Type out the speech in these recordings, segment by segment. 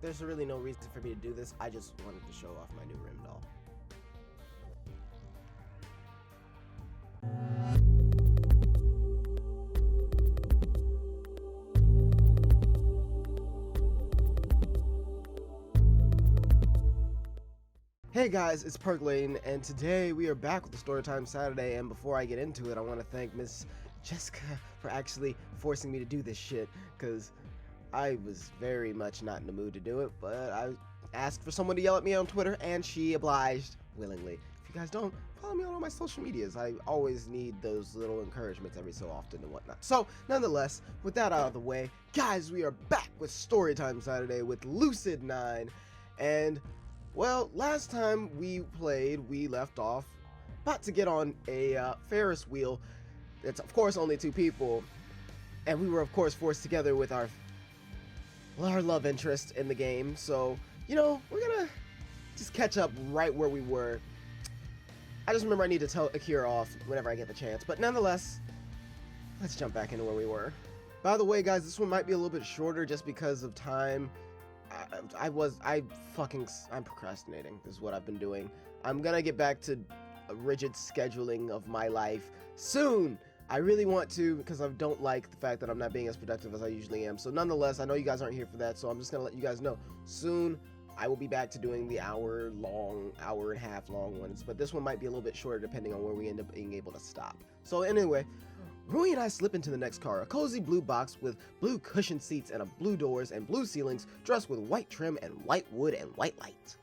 there's really no reason for me to do this. I just wanted to show off my new rim doll. Hey guys, it's Perk, and today we are back with the Storytime Saturday, and before I get into it, I want to thank Miss Jessica for actually forcing me to do this shit, because I was very much not in the mood to do it, but I asked for someone to yell at me on Twitter, and she obliged willingly. If you guys don't, follow me on all my social medias. I always need those little encouragements every so often and whatnot. So, nonetheless, with that out of the way, guys, we are back with Storytime Saturday with Lucid9, and well, last time we played, we left off about to get on a Ferris wheel. It's of course only 2 people, and we were of course forced together with our love interest in the game. So, you know, we're gonna just catch up right where we were. I just remember I need to tell Akira off whenever I get the chance, but nonetheless, let's jump back into where we were. By the way, guys, this one might be a little bit shorter just because of time. I'm procrastinating, is what I've been doing. I'm gonna get back to a rigid scheduling of my life soon. I really want to, because I don't like the fact that I'm not being as productive as I usually am. So nonetheless, I know you guys aren't here for that, so I'm just gonna let you guys know soon I will be back to doing the hour and a half long ones, but this one might be a little bit shorter depending on where we end up being able to stop. So anyway, Rui and I slip into the next car, a cozy blue box with blue cushioned seats and blue doors and blue ceilings, dressed with white trim and white wood and white light.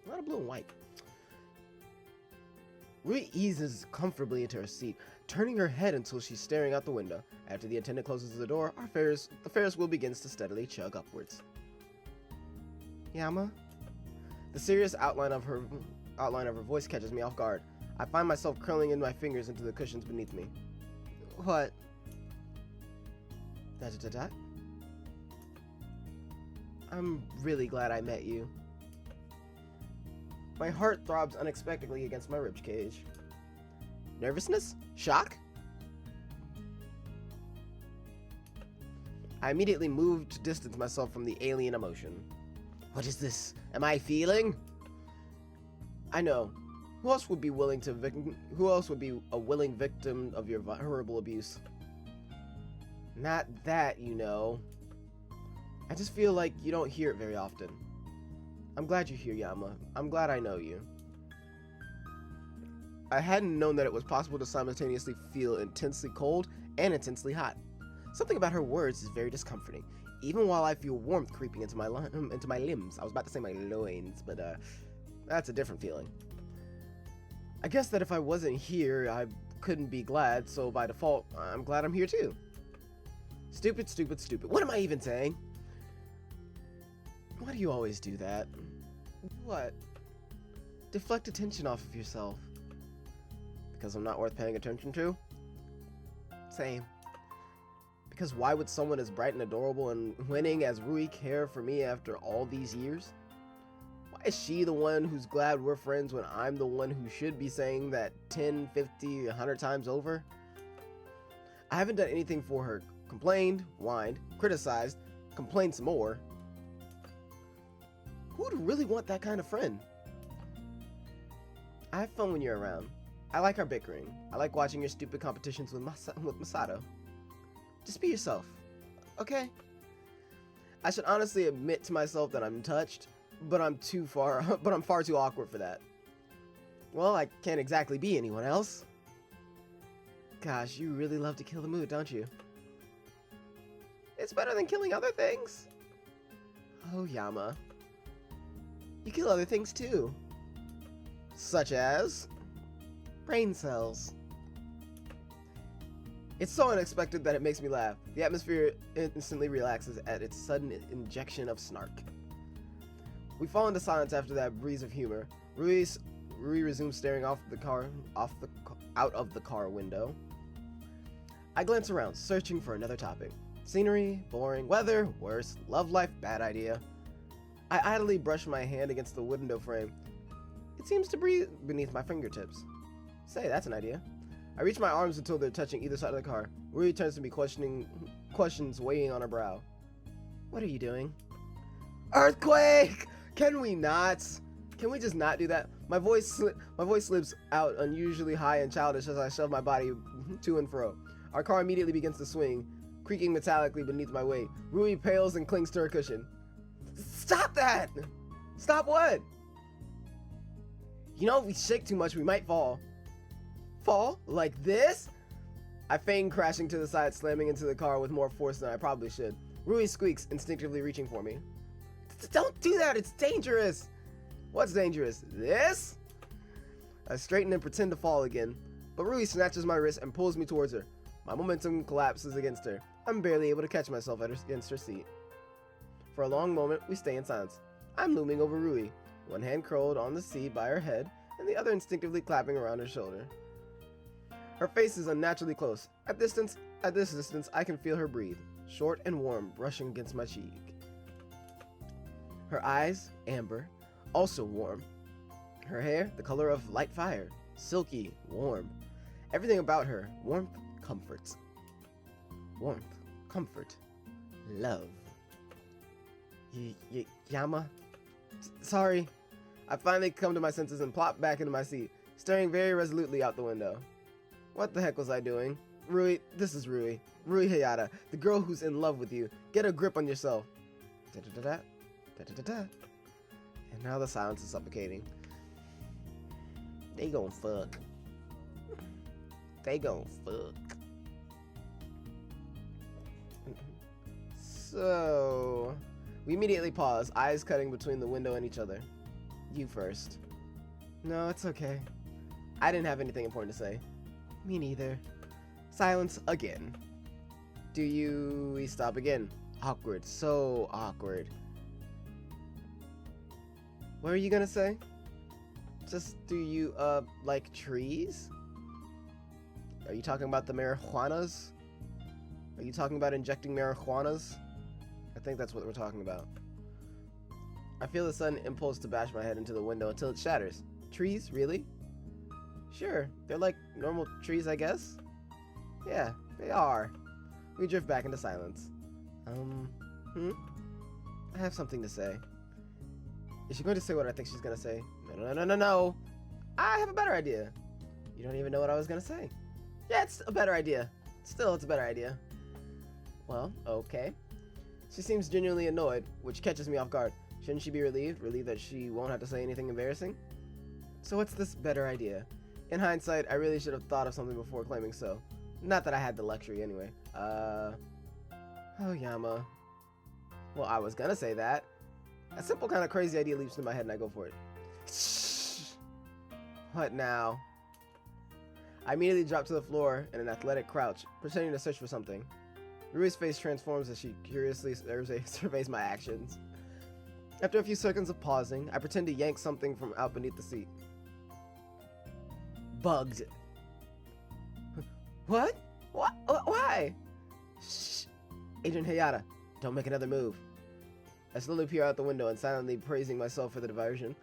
A lot of blue and white. Rui eases comfortably into her seat, turning her head until she's staring out the window. After the attendant closes the door, the Ferris wheel begins to steadily chug upwards. Yama? The serious outline of her voice catches me off guard. I find myself curling in my fingers into the cushions beneath me. What? Da-da-da-da? I'm really glad I met you. My heart throbs unexpectedly against my ribcage. Nervousness? Shock? I immediately moved to distance myself from the alien emotion. What is this? Am I feeling? I know. Who else would be a willing victim of your horrible abuse? Not that, you know. I just feel like you don't hear it very often. I'm glad you're here, Yama. I'm glad I know you. I hadn't known that it was possible to simultaneously feel intensely cold and intensely hot. Something about her words is very discomforting, even while I feel warmth creeping into my limbs. I was about to say my loins, but that's a different feeling. I guess that if I wasn't here, I couldn't be glad, so by default, I'm glad I'm here too. Stupid, stupid, stupid. What am I even saying? Why do you always do that? What? Deflect attention off of yourself. Because I'm not worth paying attention to? Same. Because why would someone as bright and adorable and winning as Rui care for me after all these years? Why is she the one who's glad we're friends when I'm the one who should be saying that 10, 50, 100 times over? I haven't done anything for her. Complained, whined, criticized, complained some more. Who would really want that kind of friend? I have fun when you're around. I like our bickering. I like watching your stupid competitions with Masato. Just be yourself, okay? I should honestly admit to myself that I'm touched, but I'm far too awkward for that. Well, I can't exactly be anyone else. Gosh, you really love to kill the mood, don't you? It's better than killing other things. Oh, Yama. You kill other things too. Such as brain cells. It's so unexpected that it makes me laugh. The atmosphere instantly relaxes at its sudden injection of snark. We fall into silence after that breeze of humor. Rui resumes staring out of the car window. I glance around, searching for another topic. Scenery, boring, weather, worse, love life, bad idea. I idly brush my hand against the window frame. It seems to breathe beneath my fingertips. Say, that's an idea. I reach my arms until they're touching either side of the car. Rui turns to me, questions weighing on her brow. What are you doing? Earthquake! Can we not? Can we just not do that? My voice slips out unusually high and childish as I shove my body to and fro. Our car immediately begins to swing, creaking metallically beneath my weight. Rui pales and clings to her cushion. Stop that! Stop what? You know, if we shake too much, we might fall. Fall? Like this? I feign crashing to the side, slamming into the car with more force than I probably should. Rui squeaks, instinctively reaching for me. Don't do that, it's dangerous! What's dangerous? This? I straighten and pretend to fall again, but Rui snatches my wrist and pulls me towards her. My momentum collapses against her. I'm barely able to catch myself against her seat. For a long moment, we stay in silence. I'm looming over Rui, one hand curled on the seat by her head, and the other instinctively clapping around her shoulder. Her face is unnaturally close. At this distance, I can feel her breathe, short and warm, brushing against my cheek. Her eyes, amber, also warm. Her hair, the color of light fire, silky, warm. Everything about her, warmth, comfort. Warmth, comfort, love. Yama? Sorry. I finally come to my senses and plop back into my seat, staring very resolutely out the window. What the heck was I doing? Rui, this is Rui. Rui Hayata, the girl who's in love with you. Get a grip on yourself. Da-da-da-da. Da-da-da-da. And now the silence is suffocating. They gon' fuck. They gon' fuck. So... we immediately pause, eyes cutting between the window and each other. You first. No, it's okay. I didn't have anything important to say. Me neither. Silence again. We stop again? Awkward, so awkward. What are you gonna say? Just, do you, like trees? Are you talking about the marijuanas? Are you talking about injecting marijuanas? I think that's what we're talking about. I feel the sudden impulse to bash my head into the window until it shatters. Trees? Really? Sure, they're like normal trees, I guess? Yeah, they are. We drift back into silence. I have something to say. Is she going to say what I think she's going to say? No. I have a better idea. You don't even know what I was going to say. Yeah, it's a better idea. Still, it's a better idea. Well, okay. She seems genuinely annoyed, which catches me off guard. Shouldn't she be relieved? Relieved that she won't have to say anything embarrassing? So what's this better idea? In hindsight, I really should have thought of something before claiming so. Not that I had the luxury anyway. Oh, Yama. Well, I was gonna say that. A simple kind of crazy idea leaps into my head and I go for it. Shh. What now? I immediately drop to the floor in an athletic crouch, pretending to search for something. Rui's face transforms as she curiously surveys my actions. After a few seconds of pausing, I pretend to yank something from out beneath the seat. Bugged. What? What? Why? Shh. Agent Hayata, don't make another move. I slowly peer out the window and silently praising myself for the diversion.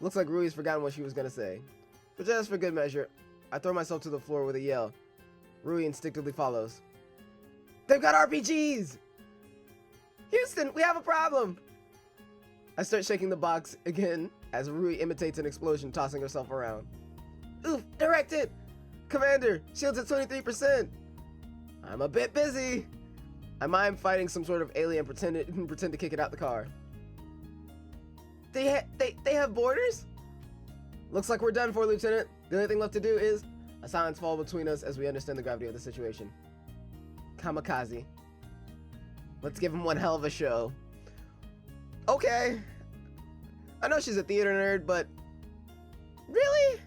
Looks like Rui's forgotten what she was gonna say. But just for good measure, I throw myself to the floor with a yell. Rui instinctively follows. They've got RPGs! Houston, we have a problem! I start shaking the box again as Rui imitates an explosion, tossing herself around. Oof, direct it! Commander, shields at 23%! I'm a bit busy! I mime fighting some sort of alien and pretend to kick it out the car. They have borders? Looks like we're done for, Lieutenant. The only thing left to do is... A silence falls between us as we understand the gravity of the situation. Kamikaze. Let's give him one hell of a show. Okay. I know she's a theater nerd, but... Really?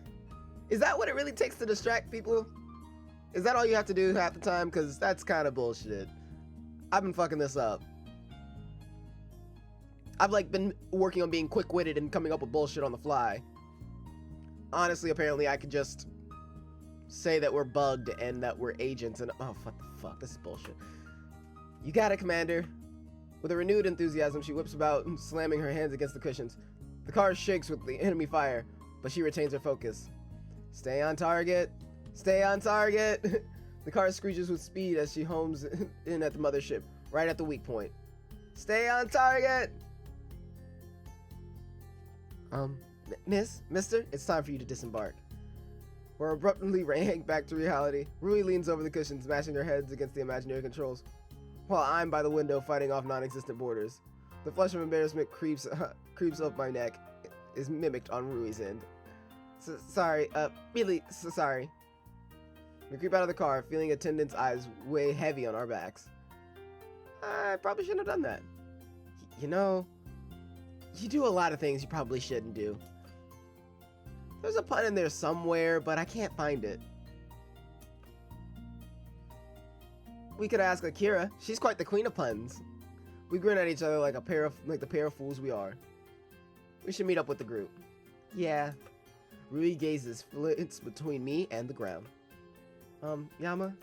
Is that what it really takes to distract people? Is that all you have to do half the time? Because that's kind of bullshit. I've been fucking this up. I've been working on being quick-witted and coming up with bullshit on the fly. Honestly, apparently I could just say that we're bugged and that we're agents and oh, what the fuck, this is bullshit. You got it, Commander. With a renewed enthusiasm, she whips about, slamming her hands against the cushions. The car shakes with the enemy fire, but she retains her focus. Stay on target. Stay on target. The car screeches with speed as she homes in at the mothership, right at the weak point. Stay on target. Mister, it's time for you to disembark. We're abruptly yanked back to reality. Rui leans over the cushions, smashing her heads against the imaginary controls, while I'm by the window fighting off non-existent borders. The flush of embarrassment creeps up my neck, is mimicked on Rui's end. Sorry, really, so sorry. We creep out of the car, feeling attendants' eyes weigh heavy on our backs. I probably shouldn't have done that. You know, you do a lot of things you probably shouldn't do. There's a pun in there somewhere, but I can't find it. We could ask Akira. She's quite the queen of puns. We grin at each other like the pair of fools we are. We should meet up with the group. Yeah. Rui gazes flits between me and the ground. Yama?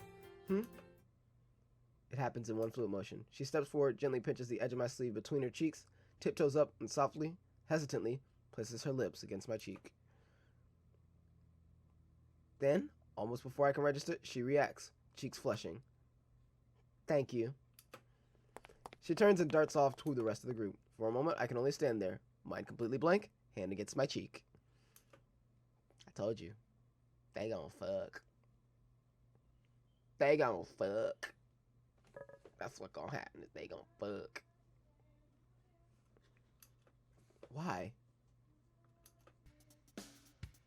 It happens in one fluid motion. She steps forward, gently pinches the edge of my sleeve between her cheeks, tiptoes up, and softly, hesitantly, places her lips against my cheek. Then, almost before I can register, she reacts, cheeks flushing. Thank you. She turns and darts off to the rest of the group. For a moment, I can only stand there, mind completely blank, hand against my cheek. I told you. They gon' fuck. They gon' fuck. That's what gon' happen, is they gon' fuck. Why?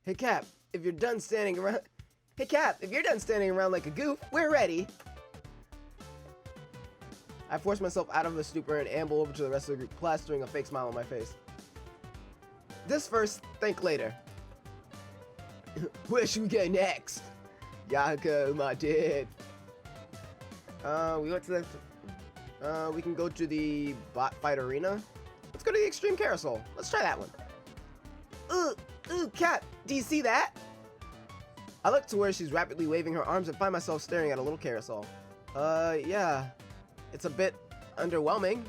Hey Cap, if you're done standing around... Hey Cap, if you're done standing around like a goof, we're ready. I force myself out of the stupor and amble over to the rest of the group, plastering a fake smile on my face. This first, think later. Where should we go next? Yahiko, my dad. We went to the... we can go to the bot fight arena. Let's go to the extreme carousel. Let's try that one. Ooh, Cat, do you see that? I look to where she's rapidly waving her arms and find myself staring at a little carousel. Yeah. It's a bit underwhelming.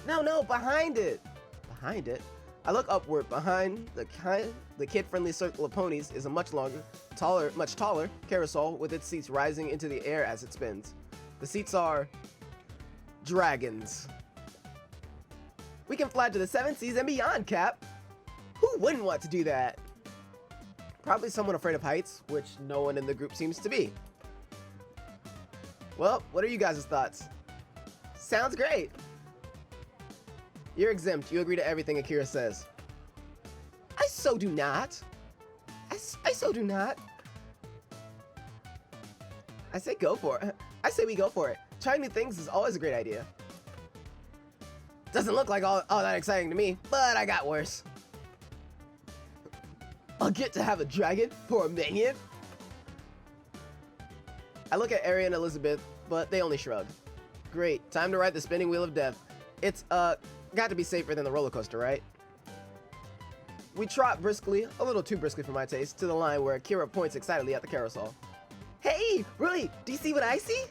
No, behind it. Behind it? I look upward. Behind the kid-friendly circle of ponies is a much taller carousel with its seats rising into the air as it spins. The seats are dragons. We can fly to the 7 seas and beyond, Cap. Who wouldn't want to do that? Probably someone afraid of heights, which no one in the group seems to be. Well, what are you guys' thoughts? Sounds great. You're exempt. You agree to everything Akira says. I so do not. I so do not. I say go for it. I say we go for it. Trying new things is always a great idea. Doesn't look like all that exciting to me, but I got worse. I'll get to have a dragon for a minion. I look at Ari and Elizabeth, but they only shrug. Great, time to ride the spinning wheel of death. It's, got to be safer than the roller coaster, right? We trot briskly, a little too briskly for my taste, to the line where Akira points excitedly at the carousel. Hey, Rui, do you see what I see?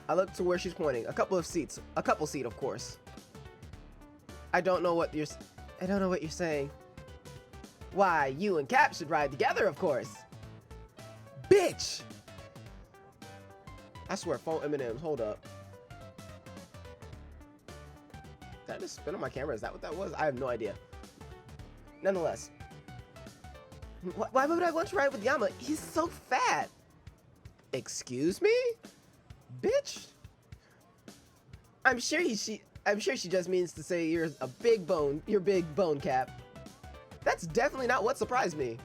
I look to where she's pointing. A couple seat, of course. I don't know what you're saying. Why, you and Cap should ride together, of course. Bitch! I swear, phone M&M's, hold up. Did I just spin on my camera? Is that what that was? I have no idea. Nonetheless. Why would I want to ride with Yama? He's so fat. Excuse me? Bitch? I'm sure she just means to say you're big bone, Cap. That's definitely not what surprised me.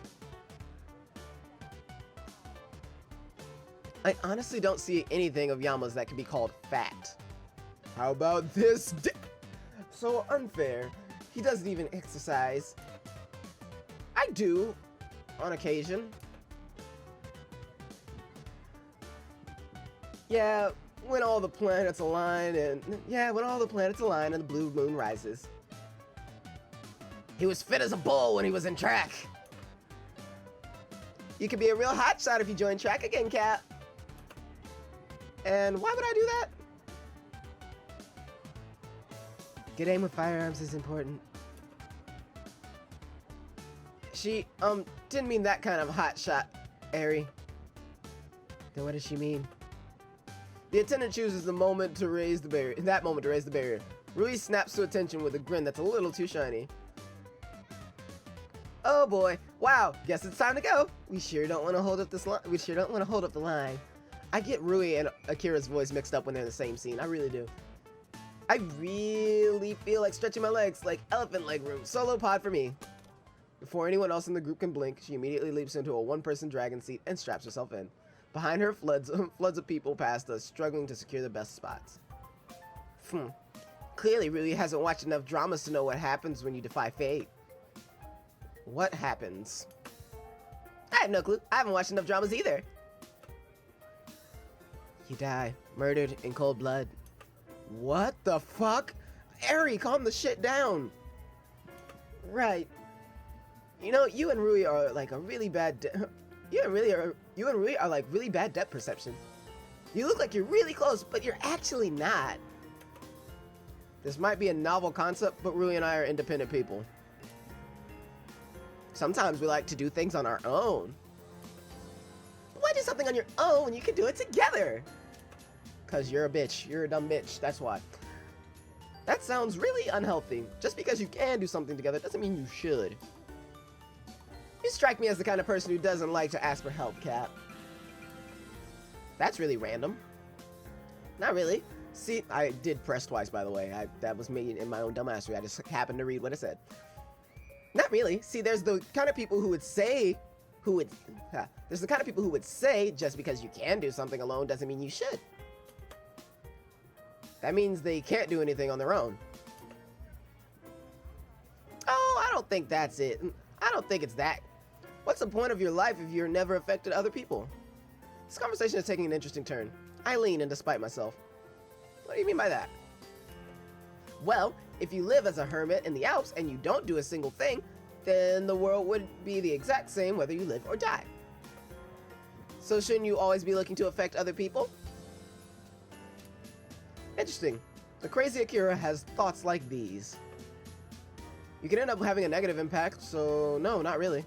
I honestly don't see anything of Yama's that can be called fat. How about this? So unfair. He doesn't even exercise. I do, on occasion. Yeah, when all the planets align and the blue moon rises. He was fit as a bull when he was in track. You could be a real hotshot if you join track again, Cap. And why would I do that? Good aim with firearms is important. She, didn't mean that kind of hotshot, Ari. Then what does she mean? The attendant chooses that moment to raise the barrier. Rui snaps to attention with a grin that's a little too shiny. Oh boy. Wow. Guess it's time to go. We sure don't want to hold up this line. We sure don't want to hold up the line. I get Rui and Akira's voice mixed up when they're in the same scene. I really do. I really feel like stretching my legs, like elephant leg room. Solo pod for me. Before anyone else in the group can blink, she immediately leaps into a one-person dragon seat and straps herself in. Behind her, floods of people past us, struggling to secure the best spots. Clearly, Rui hasn't watched enough dramas to know what happens when you defy fate. What happens? I have no clue. I haven't watched enough dramas either. You die, murdered in cold blood. What the fuck? Eri, calm the shit down. Right. You know, you and Rui are like a really bad. You and Rui are like really bad depth perception. You look like you're really close, but you're actually not. This might be a novel concept, but Rui and I are independent people. Sometimes we like to do things on our own. Why do something on your own when you can do it together? Cause you're a bitch. You're a dumb bitch. That's why. That sounds really unhealthy. Just because you can do something together doesn't mean you should. You strike me as the kind of person who doesn't like to ask for help, Cap. That's really random. Not really. See, I did press twice, by the way. That was me in my own dumbassery. I just happened to read what it said. Not really. See, there's the kind of people who would say, there's the kind of people who would say just because you can do something alone doesn't mean you should. That means they can't do anything on their own. Oh, I don't think that's it. I don't think it's that. What's the point of your life if you're never affected other people? This conversation is taking an interesting turn. I lean in despite myself. What do you mean by that? Well, if you live as a hermit in the Alps and you don't do a single thing, then the world would be the exact same whether you live or die. So shouldn't you always be looking to affect other people? Interesting. The crazy Akira has thoughts like these. You can end up having a negative impact, so no, not really.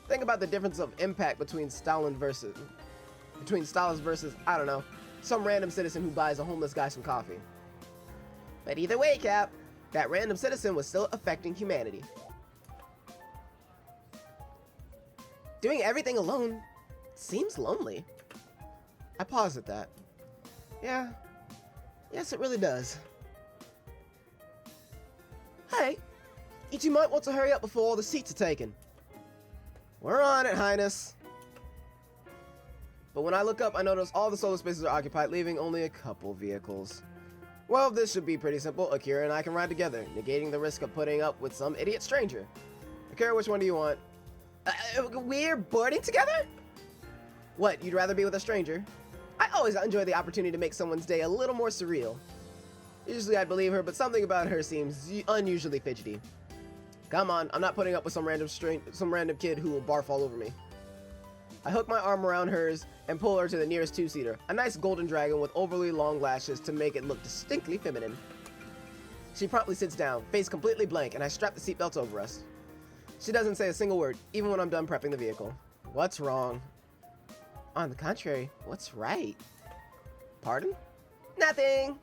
Think about the difference of impact between Stalin versus, I don't know, some random citizen who buys a homeless guy some coffee. But either way, Cap, that random citizen was still affecting humanity. Doing everything alone seems lonely. I pause at that. Yeah. Yes, it really does. Hey, you might want to hurry up before all the seats are taken. We're on it, Highness. But when I look up, I notice all the solar spaces are occupied, leaving only a couple vehicles. Well, this should be pretty simple. Akira and I can ride together, negating the risk of putting up with some idiot stranger. Akira, which one do you want? We're boarding together? What, you'd rather be with a stranger? I always enjoy the opportunity to make someone's day a little more surreal. Usually I'd believe her, but something about her seems unusually fidgety. Come on, I'm not putting up with some random kid who will barf all over me. I hook my arm around hers and pull her to the nearest two-seater, a nice golden dragon with overly long lashes to make it look distinctly feminine. She promptly sits down, face completely blank, and I strap the seatbelts over us. She doesn't say a single word, even when I'm done prepping the vehicle. What's wrong? On the contrary, what's right? Pardon? Nothing!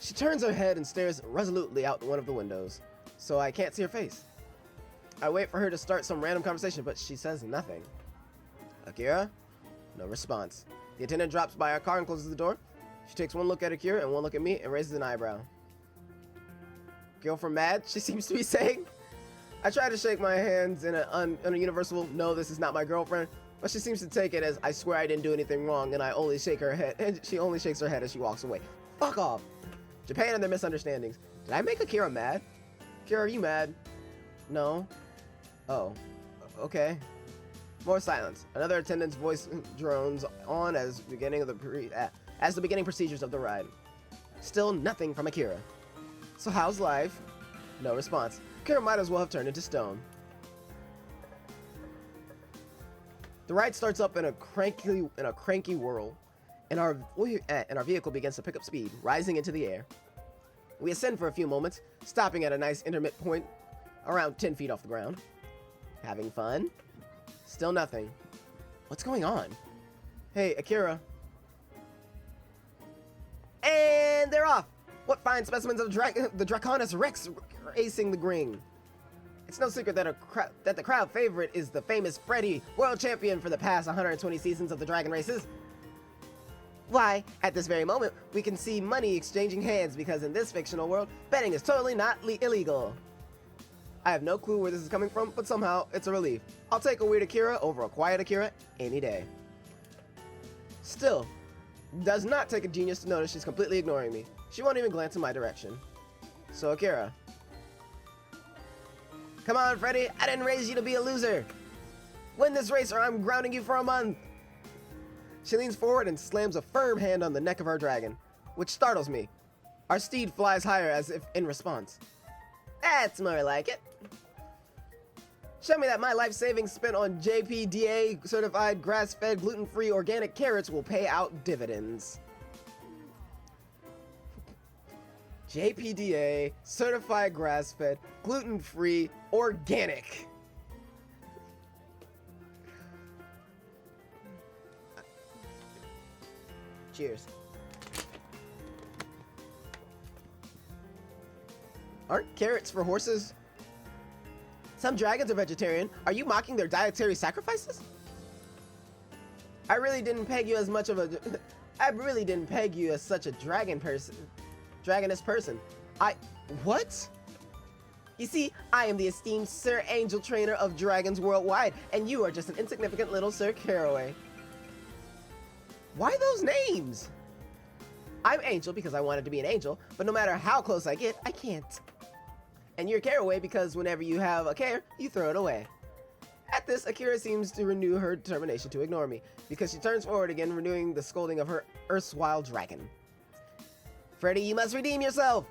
She turns her head and stares resolutely out one of the windows, so I can't see her face. I wait for her to start some random conversation, but she says nothing. Akira? No response. The attendant drops by our car and closes the door. She takes one look at Akira and one look at me and raises an eyebrow. Girlfriend mad? She seems to be saying. I try to shake my hands in a universal, no, this is not my girlfriend, but she seems to take it as I swear I didn't do anything wrong, and I only shake her head, and she only shakes her head as she walks away. Fuck off! Japan and their misunderstandings. Did I make Akira mad? Akira, are you mad? No. Oh. Okay. More silence. Another attendant's voice drones on as the beginning procedures of the ride. Still nothing from Akira. So how's life? No response. Akira might as well have turned into stone. The ride starts up in a cranky whirl, and our vehicle begins to pick up speed, rising into the air. We ascend for a few moments, stopping at a nice intermittent point around 10 feet off the ground. Having fun? Still nothing. What's going on? Hey, Akira. And they're off! What fine specimens of the Draconis Rex racing the green. It's no secret that the crowd favorite is the famous Freddy, world champion for the past 120 seasons of the Dragon Races. Why, at this very moment, we can see money exchanging hands because in this fictional world, betting is totally not illegal. I have no clue where this is coming from, but somehow it's a relief. I'll take a weird Akira over a quiet Akira any day. Still, does not take a genius to notice she's completely ignoring me. She won't even glance in my direction. So Akira. Come on, Freddy, I didn't raise you to be a loser. Win this race or I'm grounding you for a month. She leans forward and slams a firm hand on the neck of our dragon, which startles me. Our steed flies higher as if in response. That's more like it. Show me that my life savings spent on JPDA certified grass-fed gluten-free organic carrots will pay out dividends. JPDA certified grass-fed gluten-free organic. Cheers. Aren't carrots for horses? Some dragons are vegetarian. Are you mocking their dietary sacrifices? I really didn't peg you as much of a... I really didn't peg you as such a dragonist person. What? You see, I am the esteemed Sir Angel Trainer of dragons worldwide, and you are just an insignificant little Sir Caraway. Why those names? I'm Angel because I wanted to be an angel, but no matter how close I get, I can't. And you're Caraway because whenever you have a care, you throw it away. At this, Akira seems to renew her determination to ignore me, because she turns forward again, renewing the scolding of her erstwhile dragon. Freddy, you must redeem yourself!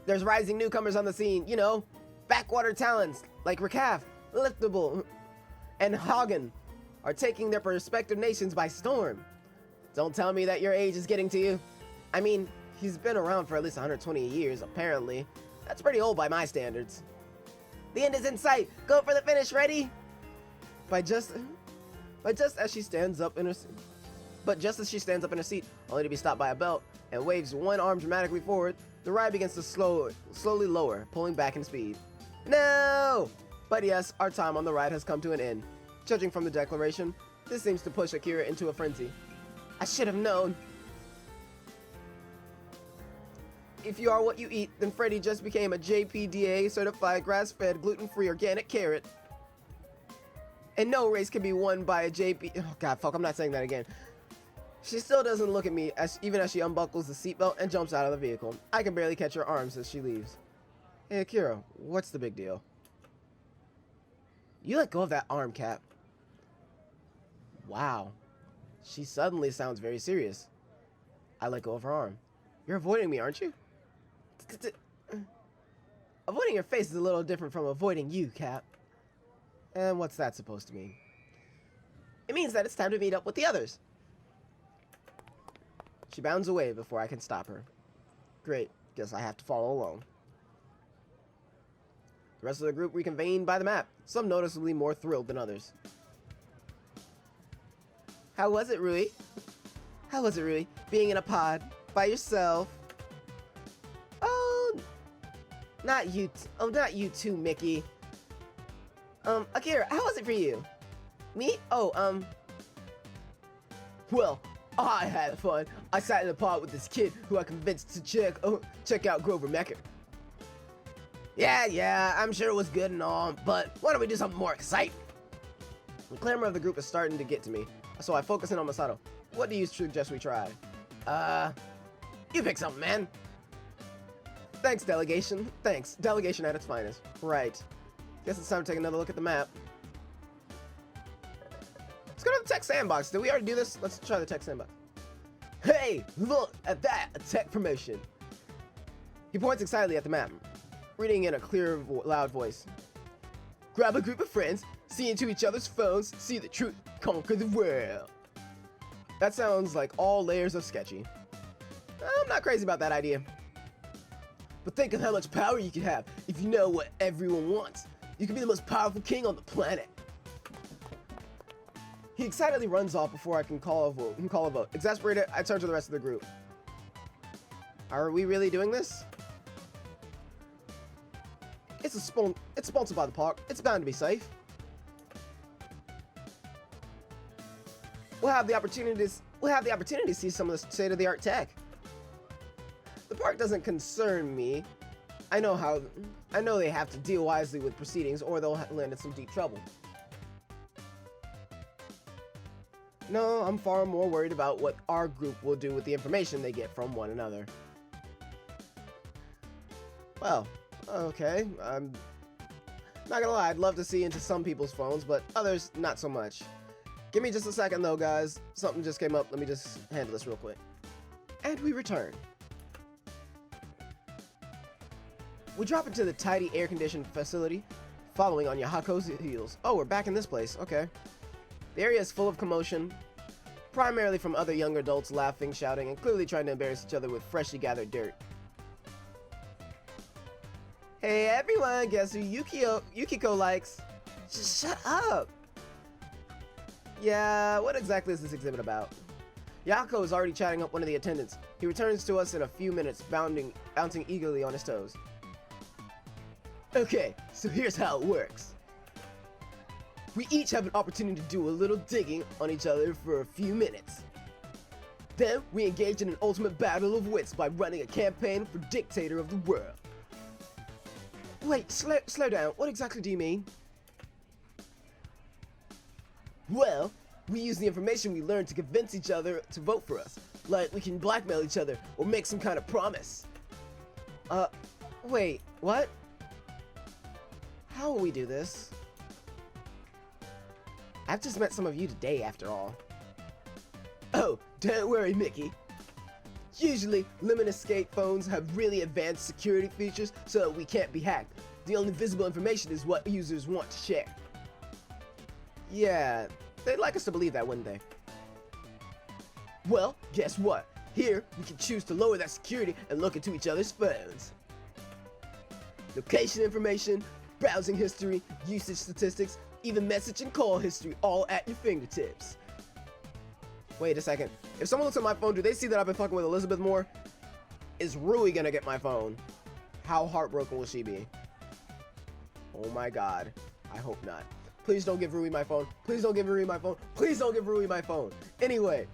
There's rising newcomers on the scene, you know, backwater talents like Rakaf, Liftable, and Hagen are taking their respective nations by storm. Don't tell me that your age is getting to you. I mean, he's been around for at least 120 years, apparently. That's pretty old by my standards. The end is in sight. Go for the finish, ready? But just as she stands up in her seat, only to be stopped by a belt, and waves one arm dramatically forward, the ride begins to slowly lower, pulling back in speed. No! But yes, our time on the ride has come to an end. Judging from the declaration, this seems to push Akira into a frenzy. I should have known. If you are what you eat, then Freddy just became a JPDA certified grass-fed gluten-free organic carrot. And no race can be won by a JP... Oh god, fuck, I'm not saying that again. She still doesn't look at me, even as she unbuckles the seatbelt and jumps out of the vehicle. I can barely catch her arms as she leaves. Hey Akira, what's the big deal? You let go of that arm, Cap. Wow. She suddenly sounds very serious. I let go of her arm. You're avoiding me, aren't you? Avoiding your face is a little different from avoiding you, Cap. And what's that supposed to mean? It means that it's time to meet up with the others. She bounds away before I can stop her. Great, guess I have to follow along. The rest of the group reconvened by the map, some noticeably more thrilled than others. How was it, Rui? How was it, Rui? Being in a pod, by yourself? Oh, not you too, Mickey. Akira, how was it for you? Me? Oh, well, I had fun. I sat in a pod with this kid who I convinced to check out Grover Mecker. Yeah, I'm sure it was good and all, but why don't we do something more exciting? The clamor of the group is starting to get to me, so I focus in on Masato. What do you suggest we try? You pick something, man. Thanks, delegation. Thanks. Delegation at its finest. Right. Guess it's time to take another look at the map. Let's go to the tech sandbox. Did we already do this? Let's try the tech sandbox. Hey, look at that! A tech promotion. He points excitedly at the map, reading in a clear, loud voice. Grab a group of friends, see into each other's phones, see the truth, conquer the world. That sounds like all layers of sketchy. I'm not crazy about that idea. But think of how much power you could have if you know what everyone wants. You could be the most powerful king on the planet. He excitedly runs off before I can call a vote. Exasperated, I turn to the rest of the group. Are we really doing this? It's sponsored by the park. It's bound to be safe. We'll have the opportunity to see some of the state-of-the-art tech. The park doesn't concern me. I know they have to deal wisely with proceedings or they'll land in some deep trouble. No, I'm far more worried about what our group will do with the information they get from one another. Well, okay, I'm not gonna lie, I'd love to see into some people's phones, but others, not so much. Give me just a second though, guys. Something just came up. Let me just handle this real quick. And we return. We drop into the tidy air-conditioned facility, following on Yahiko's heels. Oh, we're back in this place. Okay. The area is full of commotion, primarily from other young adults laughing, shouting, and clearly trying to embarrass each other with freshly gathered dirt. Hey everyone, guess who Yukiko likes? Just shut up! Yeah, what exactly is this exhibit about? Yahiko is already chatting up one of the attendants. He returns to us in a few minutes, bouncing eagerly on his toes. Okay, so here's how it works. We each have an opportunity to do a little digging on each other for a few minutes. Then we engage in an ultimate battle of wits by running a campaign for dictator of the world. Wait, slow down. What exactly do you mean? Well, we use the information we learn to convince each other to vote for us. Like, we can blackmail each other or make some kind of promise. Wait, what? How will we do this? I've just met some of you today, after all. Oh, don't worry, Mickey. Usually, limit escape phones have really advanced security features so we can't be hacked. The only visible information is what users want to share. Yeah, they'd like us to believe that, wouldn't they? Well, guess what? Here, we can choose to lower that security and look into each other's phones. Location information, browsing history, usage statistics, even message and call history, all at your fingertips. Wait a second. If someone looks at my phone, do they see that I've been fucking with Elizabeth more? Is Rui gonna get my phone? How heartbroken will she be? Oh my god. I hope not. Please don't give Rui my phone. Please don't give Rui my phone. Please don't give Rui my phone. Anyway.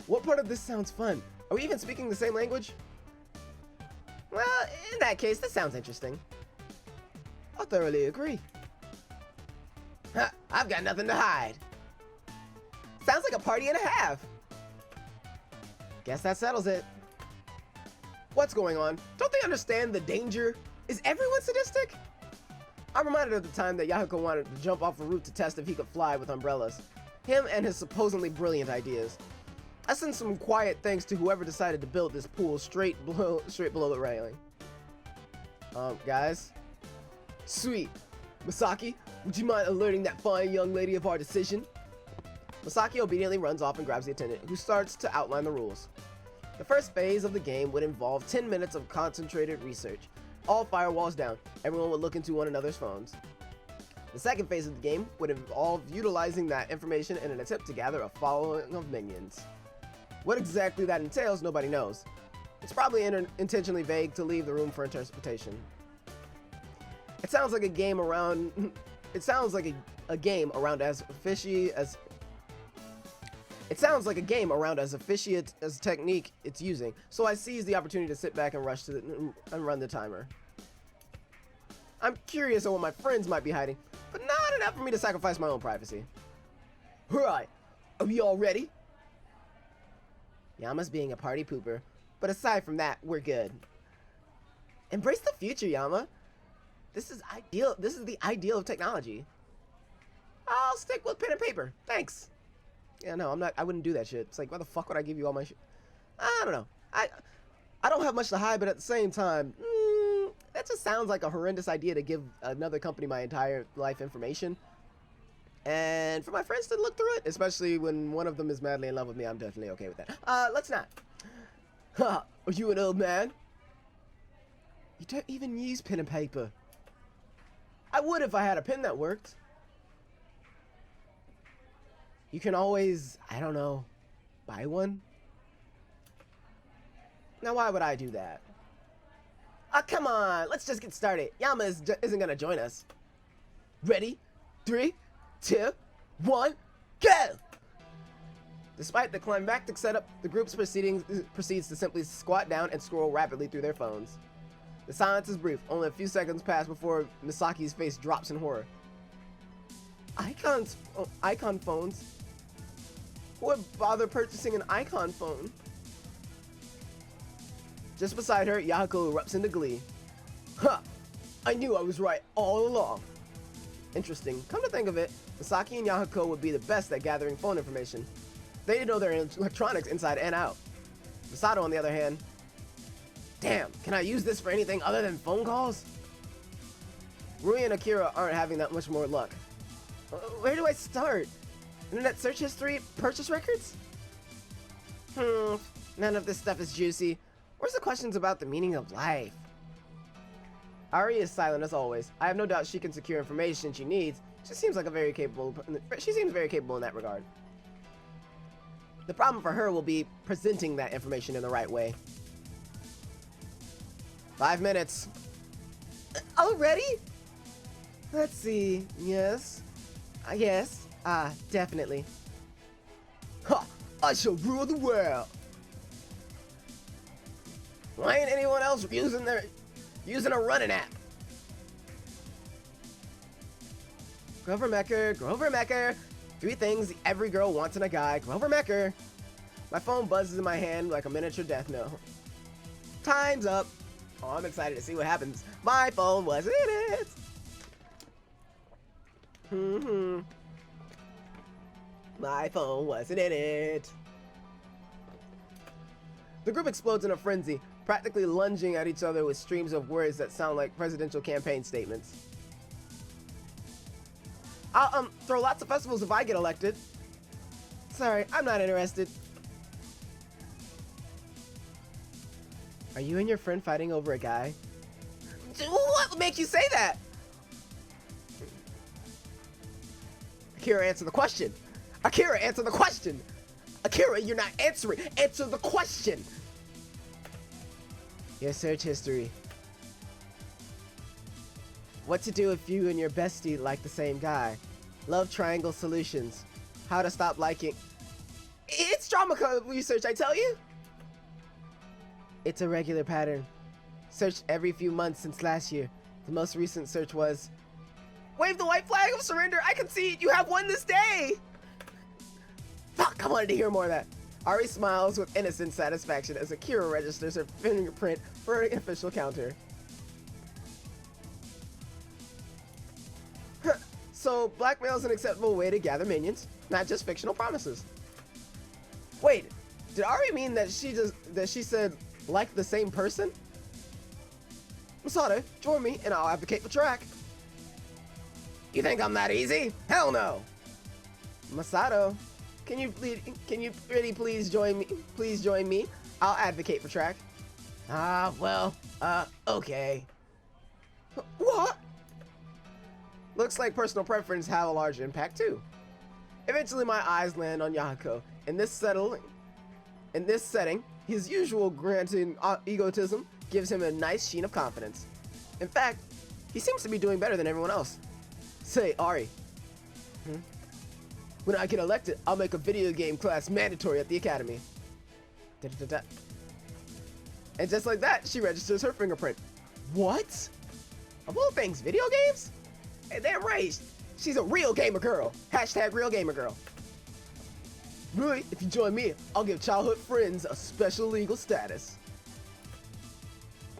What part of this sounds fun? Are we even speaking the same language? Well, in that case, this sounds interesting. I thoroughly agree. Ha! I've got nothing to hide. Sounds like a party and a half. Guess that settles it. What's going on? Don't they understand the danger? Is everyone sadistic? I'm reminded of the time that Yahiko wanted to jump off a roof to test if he could fly with umbrellas. Him and his supposedly brilliant ideas. I send some quiet thanks to whoever decided to build this pool straight below the railing. Guys? Sweet. Misaki, would you mind alerting that fine young lady of our decision? Misaki obediently runs off and grabs the attendant, who starts to outline the rules. The first phase of the game would involve 10 minutes of concentrated research. All firewalls down. Everyone would look into one another's phones. The second phase of the game would involve utilizing that information in an attempt to gather a following of minions. What exactly that entails, nobody knows. It's probably intentionally vague to leave the room for interpretation. It sounds like a game around a game around as fishy as technique it's using, so I seize the opportunity to sit back and rush to and run the timer. I'm curious on what my friends might be hiding, but not enough for me to sacrifice my own privacy. Alright, are we all ready? Yama's being a party pooper, but aside from that, we're good. Embrace the future, Yama. This is ideal. This is the ideal of technology. I'll stick with pen and paper. Thanks. Yeah, no, I'm not. I wouldn't do that shit. It's like, why the fuck would I give you all my shit? I don't know. I don't have much to hide, but at the same time, that just sounds like a horrendous idea to give another company my entire life information. And for my friends to look through it, especially when one of them is madly in love with me, I'm definitely okay with that. Let's not. Ha! Are you an old man? You don't even use pen and paper. I would if I had a pen that worked. You can always, I don't know, buy one? Now why would I do that? Come on, let's just get started. Yama isn't gonna join us. Ready? 3, 2, 1, go! Despite the climactic setup, the group's proceeds to simply squat down and scroll rapidly through their phones. The silence is brief. Only a few seconds pass before Misaki's face drops in horror. Icon phones? Who would bother purchasing an icon phone? Just beside her, Yahiko erupts into glee. Huh! I knew I was right all along. Interesting. Come to think of it, Misaki and Yahiko would be the best at gathering phone information. They know their electronics inside and out. Masato, on the other hand, damn, can I use this for anything other than phone calls? Rui and Akira aren't having that much more luck. Where do I start? Internet search history? Purchase records? None of this stuff is juicy. Where's the questions about the meaning of life? Ari is silent as always. I have no doubt she can secure information she needs. She seems very capable in that regard. The problem for her will be presenting that information in the right way. 5 minutes. Already? Let's see. Yes. Yes. Definitely. Ha! I shall rule the world. Why ain't anyone else using a running app? Grover Mecker. 3 things every girl wants in a guy. Grover Mecker. My phone buzzes in my hand like a miniature death note. Time's up. Oh, I'm excited to see what happens. My phone was in it. My phone wasn't in it. The group explodes in a frenzy, practically lunging at each other with streams of words that sound like presidential campaign statements. I'll throw lots of festivals if I get elected. Sorry, I'm not interested. Are you and your friend fighting over a guy? What would make you say that? Akira, answer the question. Akira, answer the question. Akira, you're not answering. Answer the question. Your search history. What to do if you and your bestie like the same guy. Love triangle solutions. How to stop liking. It's drama research, I tell you. It's a regular pattern. Searched every few months since last year. The most recent search was... Wave the white flag of surrender. I can see it. You have won this day. Fuck, I wanted to hear more of that. Ari smiles with innocent satisfaction as Akira registers her fingerprint for an official counter. So, blackmail is an acceptable way to gather minions, not just fictional promises. Wait, did Ari mean that she said, like the same person? Masato, join me and I'll advocate for track. You think I'm that easy? Hell no! Masato, can you really please join me? Please join me. I'll advocate for track. Okay. What? Looks like personal preference have a large impact too. Eventually my eyes land on Yahiko. In this setting, his usual granted egotism gives him a nice sheen of confidence. In fact, he seems to be doing better than everyone else. Say, Ari. When I get elected, I'll make a video game class mandatory at the academy. And just like that, she registers her fingerprint. What? Of all things, video games? Hey, damn right. She's a real gamer girl. Hashtag real gamer girl. Really, if you join me, I'll give childhood friends a special legal status.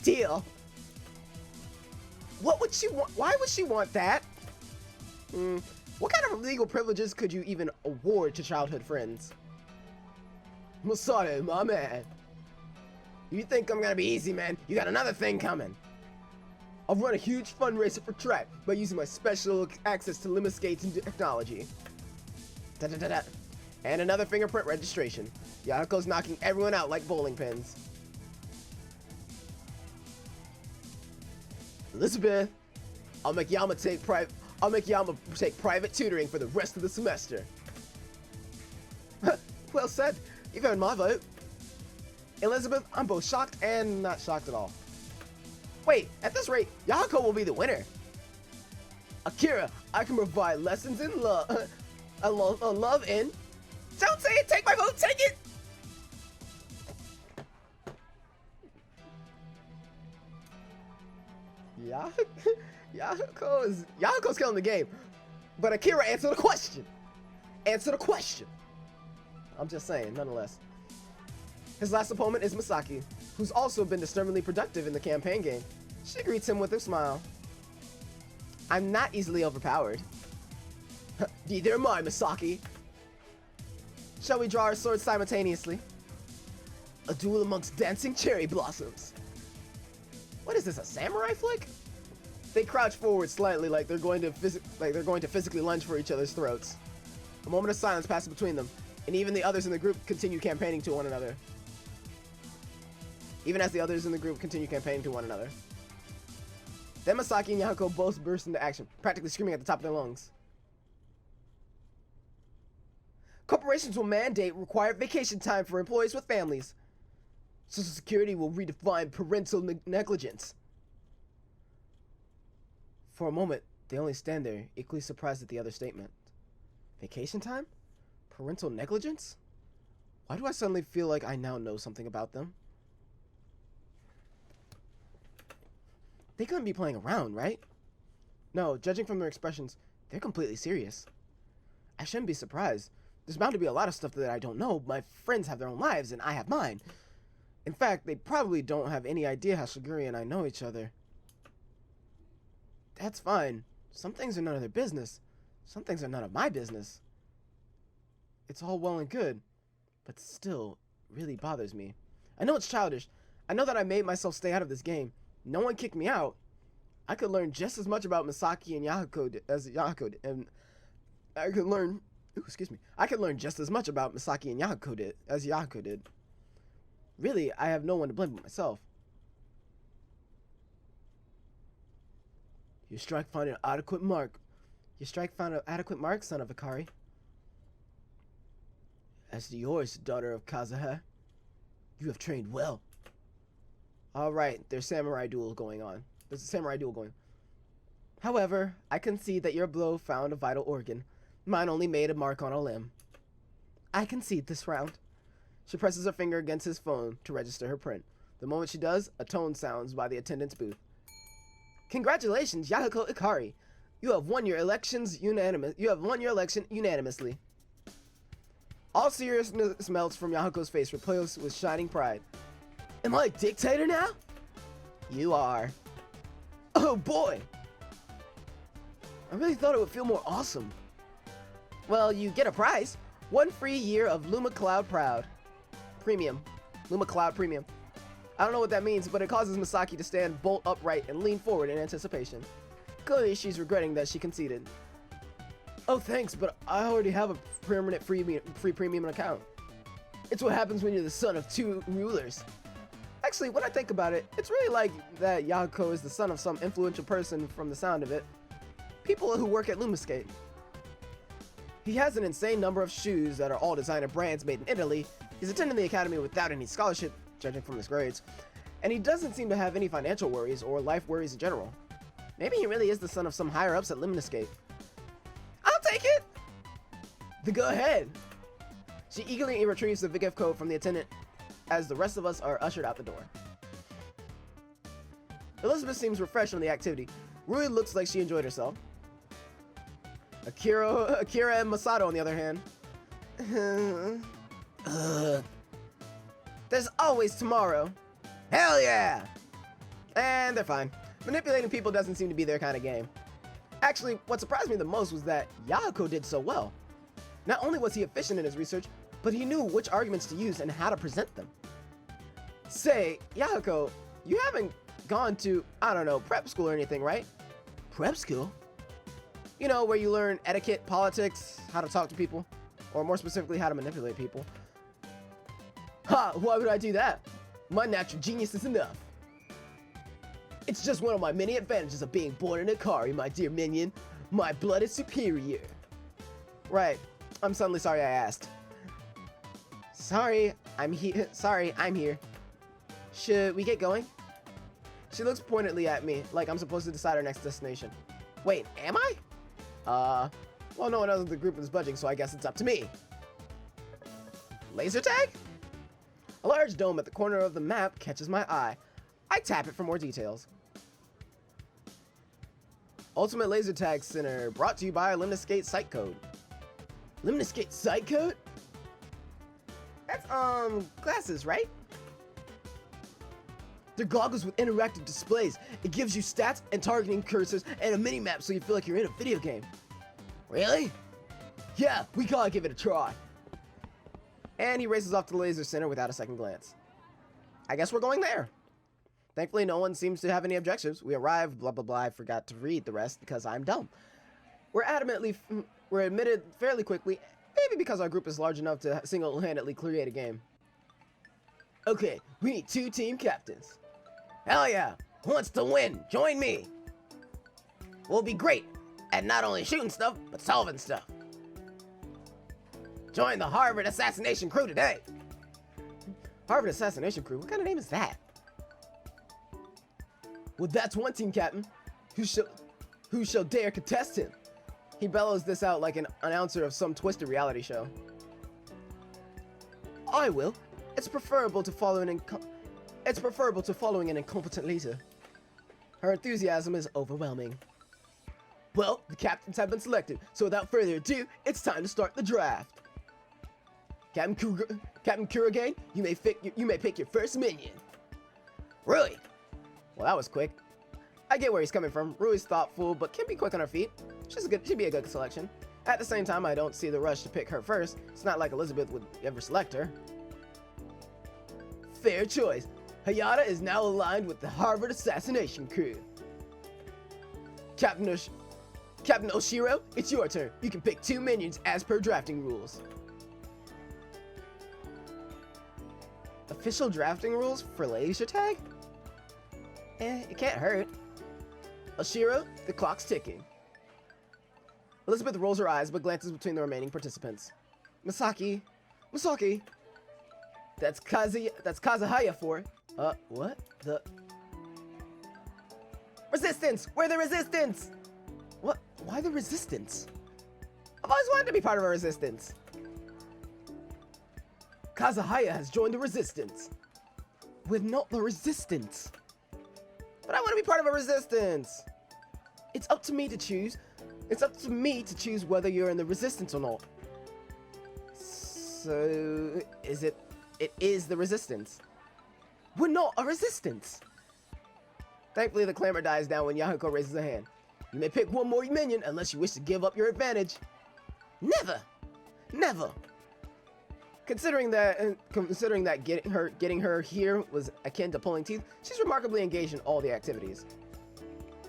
Deal. What would she want? Why would she want that? What kind of legal privileges could you even award to childhood friends? Masato, my man. You think I'm gonna be easy, man? You got another thing coming. I'll run a huge fundraiser for track by using my special access to limit skates and technology. And another fingerprint registration. Yahiko's knocking everyone out like bowling pins. Elizabeth, I'll make Yama take private tutoring for the rest of the semester. Well said. You've earned my vote. Elizabeth, I'm both shocked and not shocked at all. Wait, at this rate, Yahiko will be the winner. Akira, I can provide lessons in love, love in. Don't say it, take my vote, take it! Yahiko's killing the game. But Akira, answer the question. Answer the question. I'm just saying, nonetheless. His last opponent is Misaki, who's also been disturbingly productive in the campaign game. She greets him with a smile. I'm not easily overpowered. Neither am I, Misaki. Shall we draw our swords simultaneously? A duel amongst dancing cherry blossoms. What is this, a samurai flick? They crouch forward slightly like they're going to physically lunge for each other's throats. A moment of silence passes between them, and even the others in the group continue campaigning to one another. Even as the others in the group continue campaigning to one another. Then Misaki and Yahiko both burst into action, practically screaming at the top of their lungs. Corporations will mandate required vacation time for employees with families. Social Security will redefine parental negligence. For a moment, they only stand there, equally surprised at the other statement. Vacation time? Parental negligence? Why do I suddenly feel like I now know something about them? They couldn't be playing around, right? No, judging from their expressions, they're completely serious. I shouldn't be surprised. There's bound to be a lot of stuff that I don't know. My friends have their own lives, and I have mine. In fact, they probably don't have any idea how Shiguri and I know each other. That's fine. Some things are none of their business. Some things are none of my business. It's all well and good, but still really bothers me. I know it's childish. I know that I made myself stay out of this game. No one kicked me out. I could learn just as much about Misaki and Yahiko as Yahiko did, and I could learn just as much about Misaki and Yahiko as Yahiko did. Really, I have no one to blame but myself. Your strike found an adequate mark. Your strike found an adequate mark, son of Akari. As to yours, daughter of Kazuha, you have trained well. Alright, there's a samurai duel going on. However, I concede that your blow found a vital organ. Mine only made a mark on a limb. I concede this round. She presses her finger against his phone to register her print. The moment she does, a tone sounds by the attendant's booth. Congratulations, Yahiko Akari. You have won your election unanimously. All seriousness melts from Yahiko's face, replaced with shining pride. Am I a dictator now? You are. Oh boy! I really thought it would feel more awesome. Well, you get a prize. 1 free year of Luma Cloud Premium. Luma Cloud Premium. I don't know what that means, but it causes Misaki to stand bolt upright and lean forward in anticipation. Clearly, she's regretting that she conceded. Oh, thanks, but I already have a permanent free premium account. It's what happens when you're the son of 2 rulers. Actually, when I think about it, it's really like that Yahiko is the son of some influential person from the sound of it. People who work at Lumascape. He has an insane number of shoes that are all designer brands made in Italy. He's attending the academy without any scholarship, judging from his grades. And he doesn't seem to have any financial worries or life worries in general. Maybe he really is the son of some higher-ups at Luminascape. I'll take it! Then go ahead! She eagerly retrieves the gift code from the attendant as the rest of us are ushered out the door. Elizabeth seems refreshed from the activity. Rui looks like she enjoyed herself. Akira and Masato, on the other hand. There's always tomorrow. Hell yeah! And they're fine. Manipulating people doesn't seem to be their kind of game. Actually, what surprised me the most was that Yahiko did so well. Not only was he efficient in his research, but he knew which arguments to use and how to present them. Say, Yahiko, you haven't gone to, I don't know, prep school or anything, right? Prep school? You know, where you learn etiquette, politics, how to talk to people, or more specifically, how to manipulate people. Ha! Why would I do that? My natural genius is enough. It's just one of my many advantages of being born in Akari, my dear minion. My blood is superior. Right. I'm suddenly sorry I asked. Sorry, I'm here. Should we get going? She looks pointedly at me, like I'm supposed to decide our next destination. Wait, am I? Well, no one else in the group is budging, so I guess it's up to me. Laser tag? A large dome at the corner of the map catches my eye. I tap it for more details. Ultimate Laser Tag Center, brought to you by Lemniscate Site Code. Lemniscate Site Code? That's, glasses, right? They're goggles with interactive displays. It gives you stats and targeting cursors and a mini-map so you feel like you're in a video game. Really? Yeah, we gotta give it a try. And he races off to the Laser Center without a second glance. I guess we're going there. Thankfully, no one seems to have any objections. We arrived, blah, blah, blah. I forgot to read the rest because I'm dumb. We're admitted fairly quickly, maybe because our group is large enough to single-handedly create a game. Okay, we need 2 team captains. Hell yeah, who wants to win? Join me. We'll be great at not only shooting stuff, but solving stuff. Join the Harvard Assassination Crew today. Harvard Assassination Crew? What kind of name is that? Well, that's one team captain. Who shall dare contest him? He bellows this out like an announcer of some twisted reality show. I will. It's preferable to following an incompetent leader. Her enthusiasm is overwhelming. Well, the captains have been selected, so without further ado, it's time to start the draft. Captain Kurogane, you may pick your first minion. Really? Well, that was quick. I get where he's coming from. Rui's thoughtful, but can be quick on her feet. She'd be a good selection. At the same time, I don't see the rush to pick her first. It's not like Elizabeth would ever select her. Fair choice. Hayata is now aligned with the Harvard Assassination Crew. Captain Oshiro, it's your turn. You can pick 2 minions as per drafting rules. Official drafting rules for laser tag? It can't hurt. Oshiro, the clock's ticking. Elizabeth rolls her eyes but glances between the remaining participants. Misaki. That's Kazuhaya for. What? The Resistance! We're the Resistance! What? Why the Resistance? I've always wanted to be part of a Resistance. Kazuhaya has joined the Resistance. We're not the Resistance. But I want to be part of a Resistance. It's up to me to choose. It's up to me to choose whether you're in the Resistance or not. So, it is the Resistance. We're not a Resistance. Thankfully, the clamor dies down when Yahiko raises a hand. You may pick one more minion unless you wish to give up your advantage. Never. Considering that getting her here was akin to pulling teeth, she's remarkably engaged in all the activities.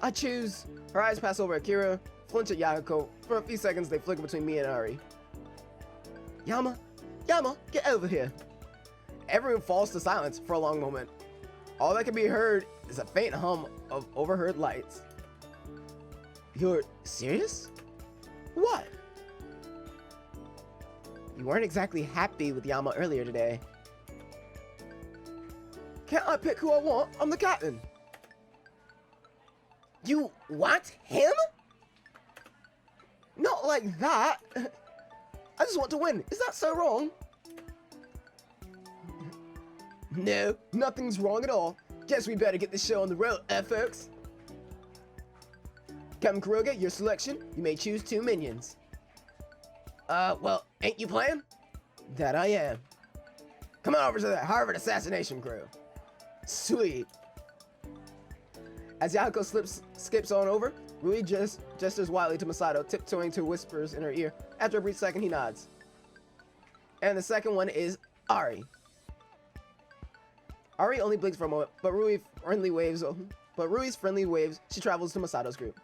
I choose. Her eyes pass over Akira, flinch at Yahiko. For a few seconds, they flicker between me and Ari. Yama, get over here. Everyone falls to silence for a long moment. All that can be heard is a faint hum of overheard lights. You're serious? What? You weren't exactly happy with Yama earlier today. Can't I pick who I want? I'm the captain. You want him? Not like that. I just want to win. Is that so wrong? No, nothing's wrong at all. Guess we better get this show on the road, folks. Captain Kuroge, your selection. You may choose 2 minions. Well, ain't you playing? That I am. Come on over to the Harvard Assassination Crew. Sweet. As Yahiko skips on over, Rui gestures wildly to Masato, tiptoeing to whispers in her ear. After a brief second, he nods. And the second one is Ari. Ari only blinks for a moment, but Rui's friendly waves, she travels to Masato's group,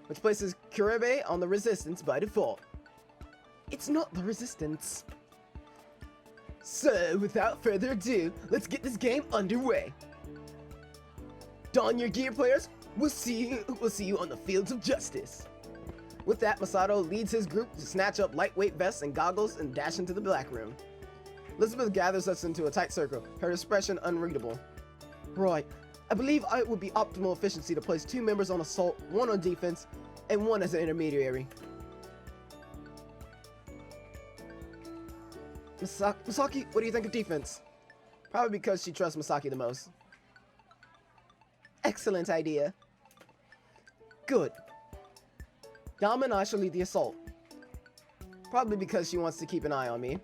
which places Kurebe on the Resistance by default. It's not the Resistance. So, without further ado, let's get this game underway. Don your gear, players. We'll see you on the fields of justice. With that, Masato leads his group to snatch up lightweight vests and goggles and dash into the black room. Elizabeth gathers us into a tight circle, her expression unreadable. Right, I believe it would be optimal efficiency to place 2 members on assault, 1 on defense, and 1 as an intermediary. Misaki, what do you think of defense? Probably because she trusts Misaki the most. Excellent idea. Good. Yama and I shall lead the assault. Probably because she wants to keep an eye on me.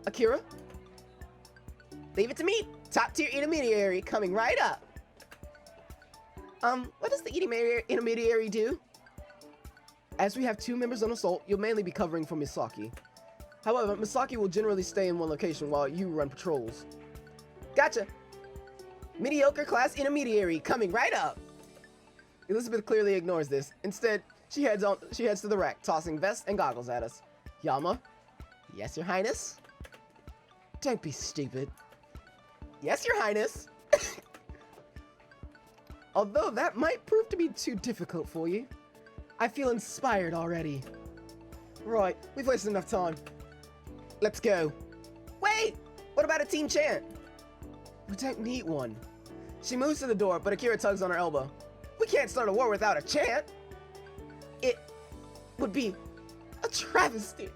Akira? Leave it to me. Top tier intermediary coming right up. What does the intermediary do? As we have 2 members on assault, you'll mainly be covering for Misaki. However, Misaki will generally stay in one location while you run patrols. Gotcha. Mediocre class intermediary coming right up. Elizabeth clearly ignores this. Instead, she heads to the rack, tossing vest and goggles at us. Yama? Yes, Your Highness? Don't be stupid. Yes, Your Highness. Although that might prove to be too difficult for you. I feel inspired already. Right, we've wasted enough time. Let's go. Wait! What about a team chant? We don't need one. She moves to the door, but Akira tugs on her elbow. We can't start a war without a chant. It would be a travesty.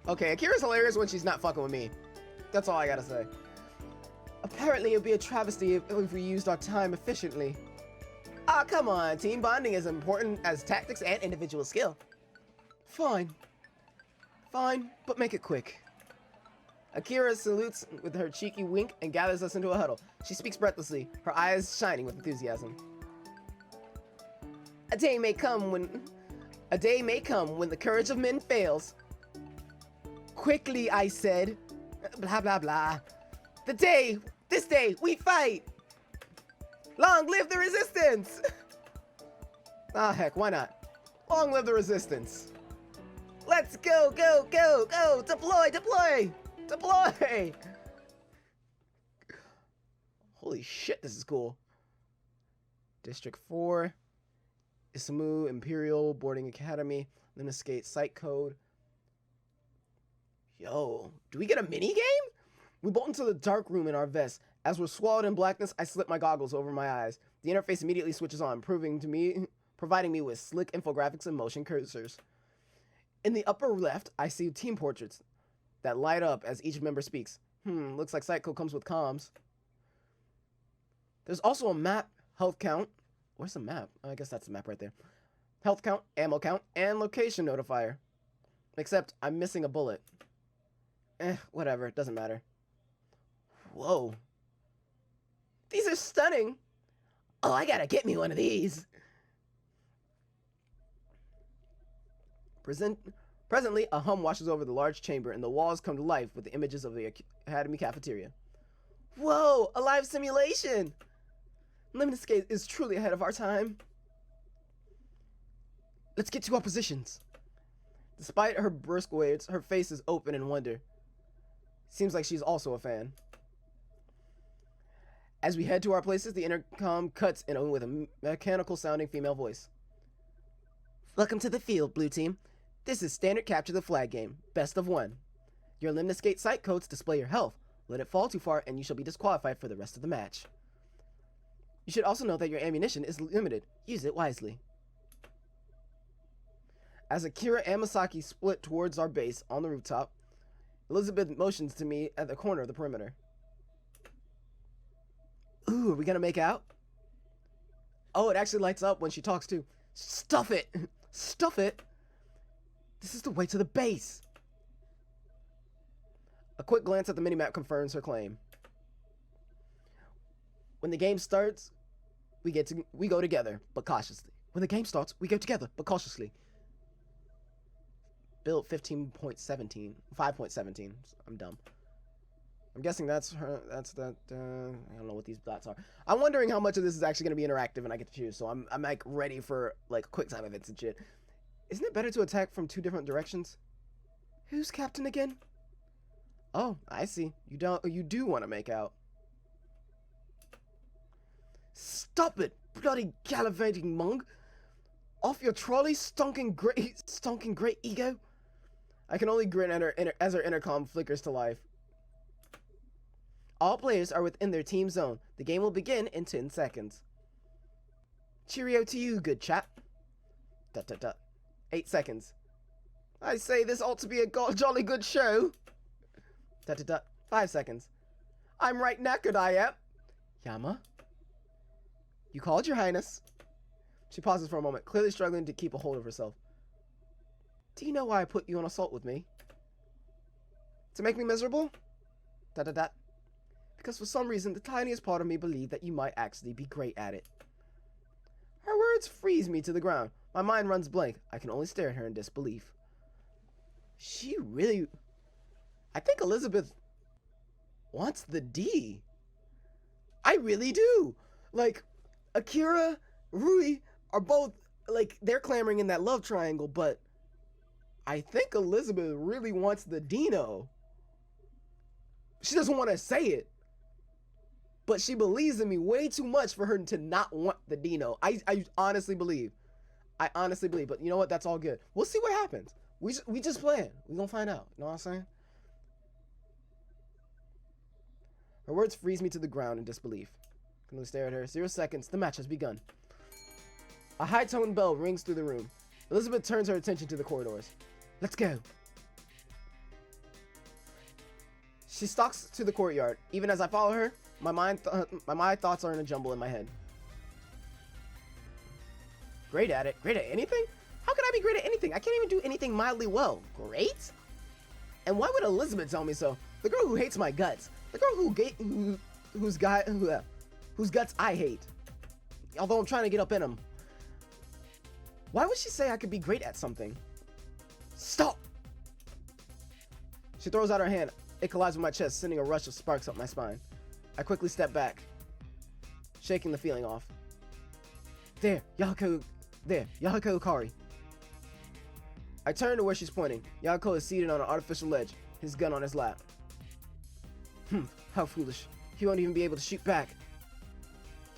Okay, Akira's hilarious when she's not fucking with me. That's all I gotta say. Apparently, it would be a travesty if we used our time efficiently. Ah, come on. Team bonding is important as tactics and individual skill. Fine. Fine, but make it quick. Akira salutes with her cheeky wink and gathers us into a huddle. She speaks breathlessly, her eyes shining with enthusiasm. A day may come when the courage of men fails. Quickly, I said. Blah, blah, blah. This day, we fight! Long live the resistance! Ah, heck, why not? Long live the resistance. Let's go, go, go, go! Deploy, deploy! Deploy! Holy shit, this is cool. District 4. Isamu Imperial Boarding Academy. Limnesgate Site Code. Yo, do we get a mini game? We bolt into the dark room in our vests. As we're swallowed in blackness, I slip my goggles over my eyes. The interface immediately switches on, providing me with slick infographics and motion cursors. In the upper left, I see team portraits that light up as each member speaks. Looks like site code comes with comms. There's also a map, health count. Where's the map? I guess that's the map right there. Health count, ammo count, and location notifier. Except I'm missing a bullet. Whatever, it doesn't matter. Whoa. These are stunning. Oh, I gotta get me one of these. Presently, a hum washes over the large chamber and the walls come to life with the images of the Academy cafeteria. Whoa, a live simulation! Limnesgate is truly ahead of our time. Let's get to our positions. Despite her brusque words, her face is open in wonder. Seems like she's also a fan. As we head to our places, the intercom cuts in with a mechanical-sounding female voice. Welcome to the field, Blue Team. This is standard capture the flag game, best of 1. Your Limnesgate site codes display your health. Let it fall too far and you shall be disqualified for the rest of the match. You should also know that your ammunition is limited. Use it wisely. As Akira and Misaki split towards our base on the rooftop, Elizabeth motions to me at the corner of the perimeter. Ooh, are we gonna make out? Oh, it actually lights up when she talks too. Stuff it! Stuff it! This is the way to the base! A quick glance at the minimap confirms her claim. When the game starts, we go together, but cautiously. When the game starts, we go together, but cautiously. Build 15.17. 5.17. I'm dumb. I'm guessing that's her. That's that. I don't know what these dots are. I'm wondering how much of this is actually going to be interactive and I get to choose. So I'm like ready for like quick time events and shit. Isn't it better to attack from 2 different directions? Who's captain again? Oh, I see. You do want to make out. Stop it, bloody gallivanting monk! Off your trolley, stonking great ego. I can only grin at her as her intercom flickers to life. All players are within their team zone. The game will begin in 10 seconds. Cheerio to you, good chap. 8 seconds. I say this ought to be a jolly good show. 5 seconds. I'm right knackered, I am. Yama? You called, Your Highness. She pauses for a moment, clearly struggling to keep a hold of herself. Do you know why I put you on assault with me? To make me miserable? Because for some reason, the tiniest part of me believed that you might actually be great at it. Her words freeze me to the ground. My mind runs blank. I can only stare at her in disbelief. She really... I think Elizabeth wants the D. I really do. Like, Akira, Rui are both, like, they're clamoring in that love triangle, but I think Elizabeth really wants the Dino. She doesn't want to say it, but she believes in me way too much for her to not want the Dino. I honestly believe. I honestly believe, but you know what? That's all good. We'll see what happens. We just playing. We gonna find out. You know what I'm saying? Her words freeze me to the ground in disbelief. I can only stare at her. 0 seconds. The match has begun. A high-toned bell rings through the room. Elizabeth turns her attention to the corridors. Let's go. She stalks to the courtyard. Even as I follow her, my thoughts are in a jumble in my head. Great at it? Great at anything? How can I be great at anything? I can't even do anything mildly well. Great? And why would Elizabeth tell me so? The girl who hates my guts. The girl whose guts I hate. Although I'm trying to get up in them. Why would she say I could be great at something? Stop! She throws out her hand. It collides with my chest, sending a rush of sparks up my spine. I quickly step back, shaking the feeling off. There, Yahiko Kari. I turn to where she's pointing. Yahiko is seated on an artificial ledge, his gun on his lap. How foolish. He won't even be able to shoot back.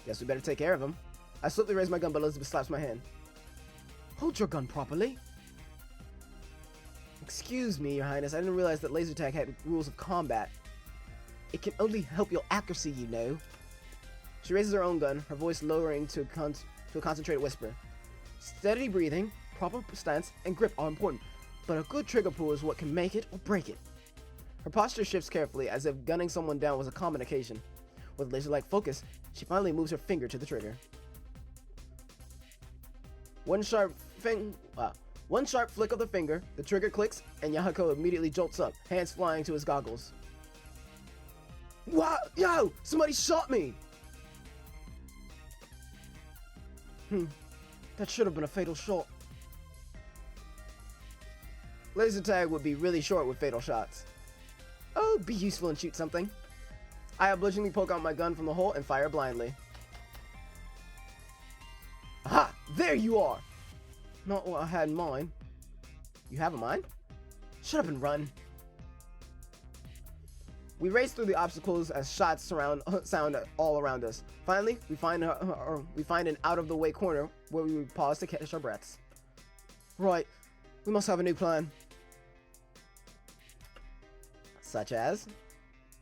Guess we better take care of him. I swiftly raise my gun, but Elizabeth slaps my hand. Hold your gun properly. Excuse me, Your Highness. I didn't realize that laser tag had rules of combat. It can only help your accuracy, you know. She raises her own gun, her voice lowering to a concentrated whisper. Steady breathing, proper stance, and grip are important, but a good trigger pull is what can make it or break it. Her posture shifts carefully, as if gunning someone down was a common occasion. With laser-like focus, she finally moves her finger to the trigger. One sharp flick of the finger, the trigger clicks, and Yahiko immediately jolts up, hands flying to his goggles. Wow! Yo! Somebody shot me! That should have been a fatal shot. Laser tag would be really short with fatal shots. Oh, be useful and shoot something. I obligingly poke out my gun from the hole and fire blindly. Aha! There you are! Not what I had in mind. You have a mind? Shut up and run. We race through the obstacles as shots sound all around us. Finally, we find an out-of-the-way corner where we would pause to catch our breaths. Right, we must have a new plan. Such as?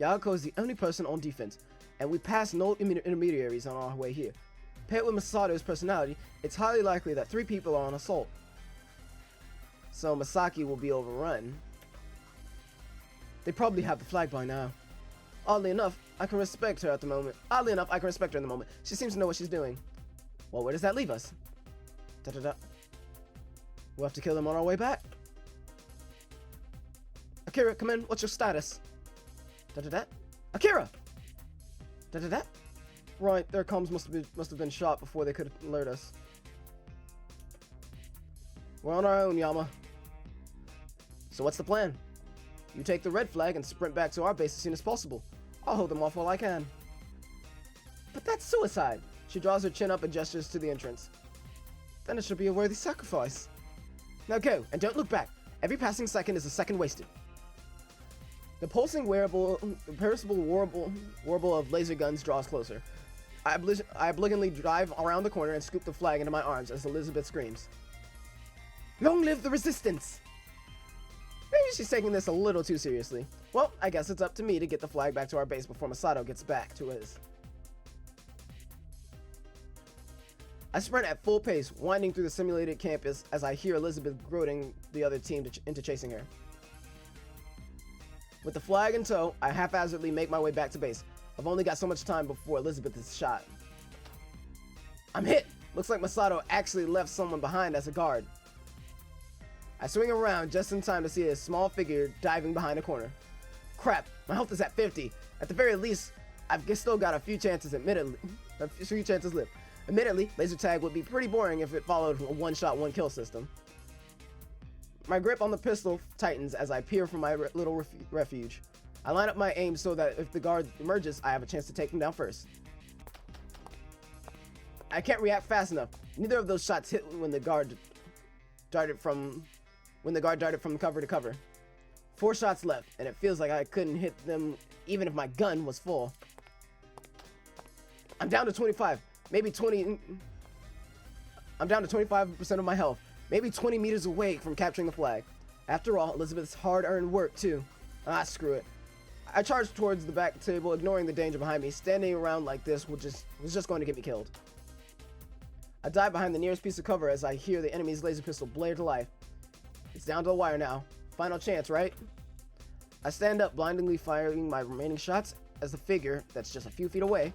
Yahiko is the only person on defense, and we pass no intermediaries on our way here. Paired with Masato's personality, it's highly likely that 3 people are on assault. So Misaki will be overrun. They probably have the flag by now. Oddly enough, I can respect her in the moment. She seems to know what she's doing. Well, where does that leave us? We'll have to kill them on our way back. Akira, come in. What's your status? Akira! Right, their comms must have been shot before they could alert us. We're on our own, Yama. So what's the plan? You take the red flag and sprint back to our base as soon as possible. I'll hold them off while I can. But that's suicide. She draws her chin up and gestures to the entrance. Then it should be a worthy sacrifice. Now go, and don't look back. Every passing second is a second wasted. The pulsing perishable warble of laser guns draws closer. I obligingly drive around the corner and scoop the flag into my arms as Elizabeth screams. Long live the resistance! Maybe she's taking this a little too seriously. Well, I guess it's up to me to get the flag back to our base before Masato gets back to his. I sprint at full pace, winding through the simulated campus as I hear Elizabeth goading the other team into chasing her. With the flag in tow, I haphazardly make my way back to base. I've only got so much time before Elizabeth is shot. I'm hit! Looks like Masato actually left someone behind as a guard. I swing around just in time to see a small figure diving behind a corner. Crap, my health is at 50. At the very least, I've still got a few chances left. Admittedly, laser tag would be pretty boring if it followed a one-shot, one-kill system. My grip on the pistol tightens as I peer from my little refuge. I line up my aim so that if the guard emerges, I have a chance to take him down first. I can't react fast enough. Neither of those shots hit when the guard darted from cover to cover. 4 shots left, and it feels like I couldn't hit them even if my gun was full. I'm down to 25. Maybe 20. I'm down to 25% of my health. Maybe 20 meters away from capturing the flag. After all, Elizabeth's hard-earned work, too. Ah, screw it. I charged towards the back table, ignoring the danger behind me. Standing around like this was just going to get me killed. I dive behind the nearest piece of cover as I hear the enemy's laser pistol blare to life. It's down to the wire now. Final chance, right? I stand up, blindly firing my remaining shots as the figure, that's just a few feet away.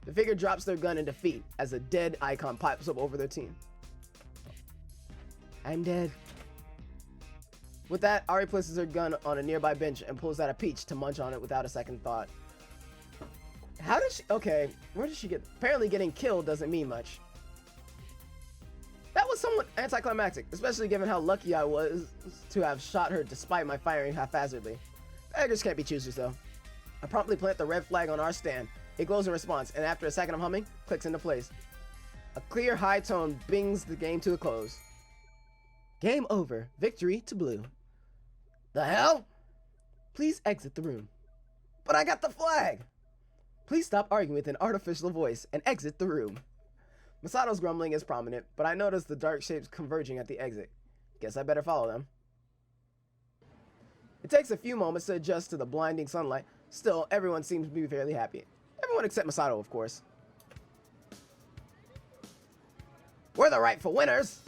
The figure drops their gun in defeat as a dead icon pops up over their team. I'm dead. With that, Ari places her gun on a nearby bench and pulls out a peach to munch on it without a second thought. How did she... Okay, where did she get... Apparently getting killed doesn't mean much. That was somewhat anticlimactic, especially given how lucky I was to have shot her despite my firing haphazardly. Beggars can't be choosers, though. I promptly plant the red flag on our stand. It glows in response, and after a second of humming, clicks into place. A clear, high tone brings the game to a close. Game over. Victory to blue. The hell? Please exit the room. But I got the flag! Please stop arguing with an artificial voice and exit the room. Masato's grumbling is prominent, but I notice the dark shapes converging at the exit. Guess I better follow them. It takes a few moments to adjust to the blinding sunlight. Still, everyone seems to be fairly happy. Everyone except Masato, of course. We're the rightful winners!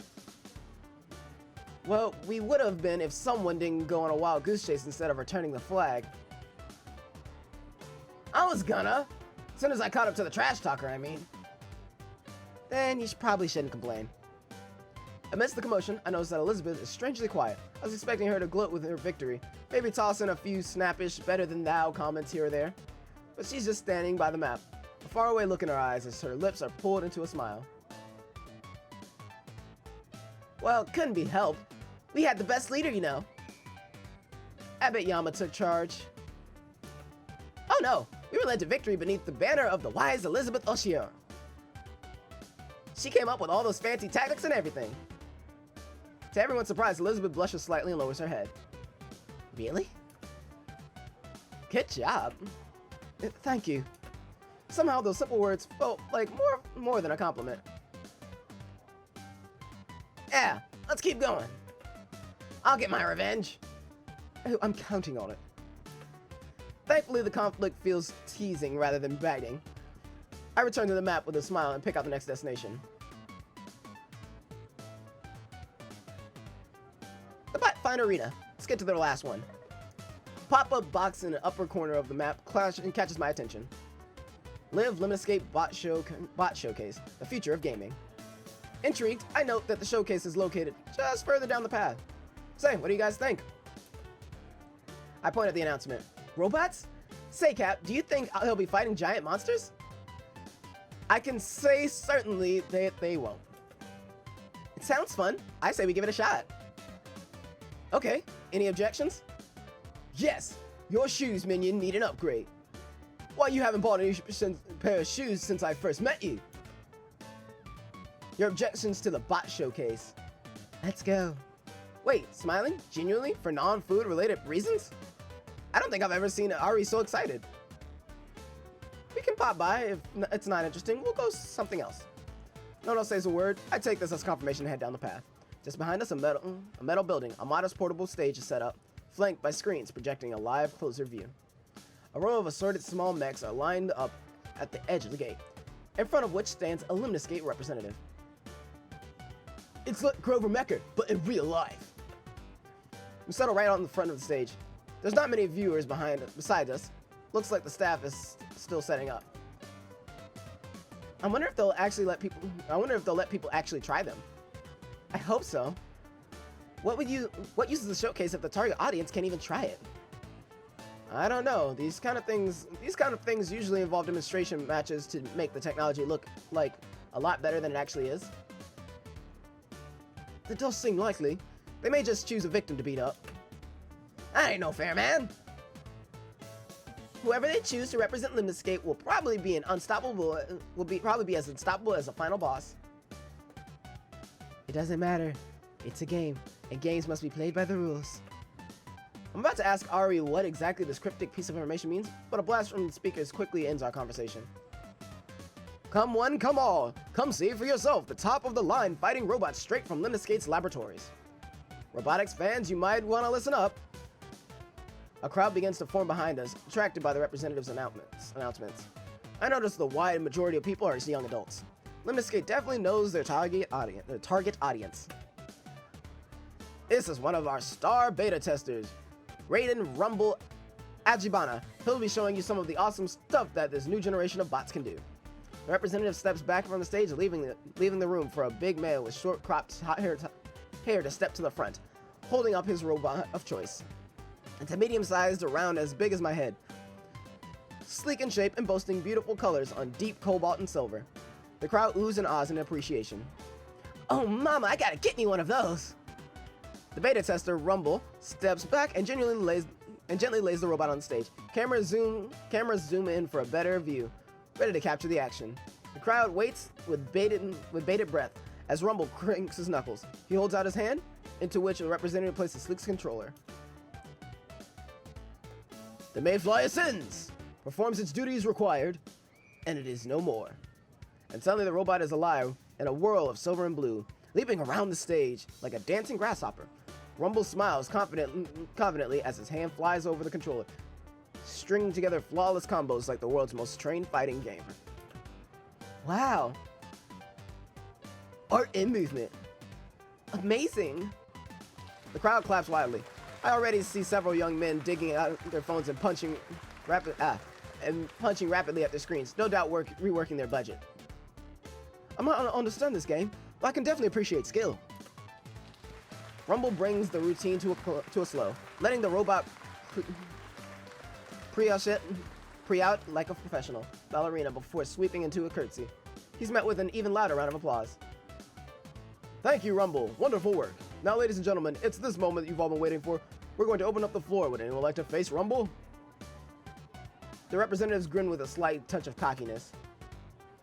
Well, we would have been if someone didn't go on a wild goose chase instead of returning the flag. I was gonna. As soon as I caught up to the trash talker, I mean. Then you probably shouldn't complain. Amidst the commotion, I noticed that Elizabeth is strangely quiet. I was expecting her to gloat with her victory, maybe toss in a few snappish, better-than-thou comments here or there. But she's just standing by the map, a faraway look in her eyes as her lips are pulled into a smile. Well, couldn't be helped. We had the best leader, you know. Abbot Yama took charge. Oh no, we were led to victory beneath the banner of the wise Elizabeth Oshio. She came up with all those fancy tactics and everything. To everyone's surprise, Elizabeth blushes slightly and lowers her head. Really? Good job. Thank you. Somehow those simple words felt like more than a compliment. Yeah, let's keep going. I'll get my revenge. Oh, I'm counting on it. Thankfully, the conflict feels teasing rather than biting. I return to the map with a smile and pick out the next destination. The Bot Arena. Let's get to the last one. Pop-up box in the upper corner of the map catches my attention. Live Limit Escape Bot Showcase, the future of gaming. Intrigued, I note that the showcase is located just further down the path. Say, what do you guys think? I point at the announcement. Robots? Say, Cap, do you think they'll be fighting giant monsters? I can say certainly that they won't. It sounds fun. I say we give it a shot. Okay, any objections? Yes, your shoes, minion, need an upgrade. Why, you haven't bought a new pair of shoes since I first met you. Your objections to the bot showcase. Let's go. Wait, smiling? Genuinely? For non-food related reasons? I don't think I've ever seen Ari so excited. We can pop by. If it's not interesting, we'll go something else. No one else says a word. I take this as confirmation to head down the path. Just behind us, a metal building. A modest portable stage is set up, flanked by screens projecting a live, closer view. A row of assorted small mechs are lined up at the edge of the gate, in front of which stands a Luminous Gate representative. It's like Grover Mecha, but in real life. We settle right on the front of the stage. There's not many viewers beside us. Looks like the staff is still setting up. I wonder if they'll let people actually try them. I hope so. What use is the showcase if the target audience can't even try it? I don't know. These kind of things usually involve demonstration matches to make the technology look like a lot better than it actually is. That does seem likely. They may just choose a victim to beat up. That ain't no fair, man. Whoever they choose to represent Luminous Gate will probably be as unstoppable as a final boss. It doesn't matter. It's a game, and games must be played by the rules. I'm about to ask Ari what exactly this cryptic piece of information means, but a blast from the speakers quickly ends our conversation. Come one, come all. Come see for yourself the top-of-the-line fighting robots straight from Luminous Gate's laboratories. Robotics fans, you might want to listen up. A crowd begins to form behind us, attracted by the representatives' announcements. I notice the wide majority of people are young adults. Luminous Gate definitely knows their target audience. This is one of our star beta testers, Raiden Rumble Ajibana. He'll be showing you some of the awesome stuff that this new generation of bots can do. The representative steps back from the stage, leaving the room for a big man with short cropped hair to step to the front, holding up his robot of choice. It's a medium-sized, around as big as my head. Sleek in shape and boasting beautiful colors on deep cobalt and silver. The crowd oohs and ahs in appreciation. Oh mama, I gotta get me one of those! The beta tester, Rumble, steps back and gently lays the robot on the stage. Cameras zoom in for a better view, ready to capture the action. The crowd waits with bated breath as Rumble cranks his knuckles. He holds out his hand, into which a representative places Sleek's controller. The Mayfly ascends, performs its duties required, and it is no more. And suddenly the robot is alive in a whirl of silver and blue, leaping around the stage like a dancing grasshopper. Rumble smiles confidently as his hand flies over the controller, stringing together flawless combos like the world's most trained fighting gamer. Wow. Art and movement. Amazing. The crowd claps wildly. I already see several young men digging out their phones and punching rapidly at their screens, no doubt reworking their budget. I'm not gonna understand this game, but I can definitely appreciate skill. Rumble brings the routine to a slow, letting the robot pre-out like a professional ballerina before sweeping into a curtsy. He's met with an even louder round of applause. Thank you, Rumble. Wonderful work. Now, ladies and gentlemen, it's this moment you've all been waiting for. We're going to open up the floor. Would anyone like to face Rumble? The representatives grin with a slight touch of cockiness.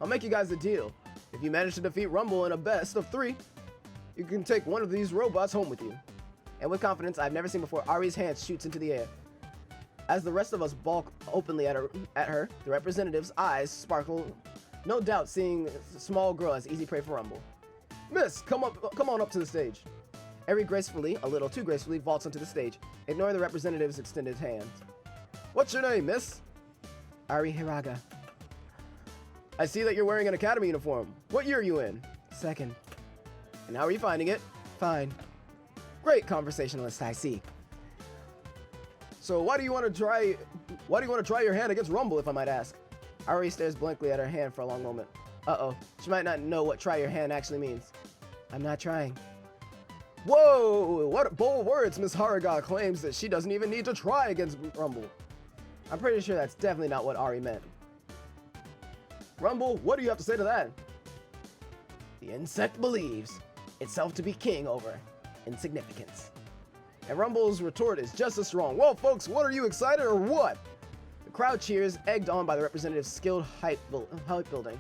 I'll make you guys a deal. If you manage to defeat Rumble in a best of 3, you can take one of these robots home with you. And with confidence I've never seen before, Ari's hand shoots into the air. As the rest of us balk openly at her, the representative's eyes sparkle, no doubt seeing a small girl as easy prey for Rumble. Miss, come on up to the stage. Ari gracefully, a little too gracefully, vaults onto the stage, ignoring the representative's extended hand. What's your name, miss? Ari Hiraga. I see that you're wearing an academy uniform. What year are you in? 2nd. And how are you finding it? Fine. Great conversationalist, I see. So why do you want to try your hand against Rumble, if I might ask? Ari stares blankly at her hand for a long moment. Uh-oh, she might not know what try your hand actually means. I'm not trying. Whoa, what bold words. Miss Haraga claims that she doesn't even need to try against Rumble. I'm pretty sure that's definitely not what Ari meant. Rumble, what do you have to say to that? The insect believes itself to be king over insignificance. And Rumble's retort is just as strong. Well, folks, what, are you excited or what? The crowd cheers, egged on by the representative's skilled hype building.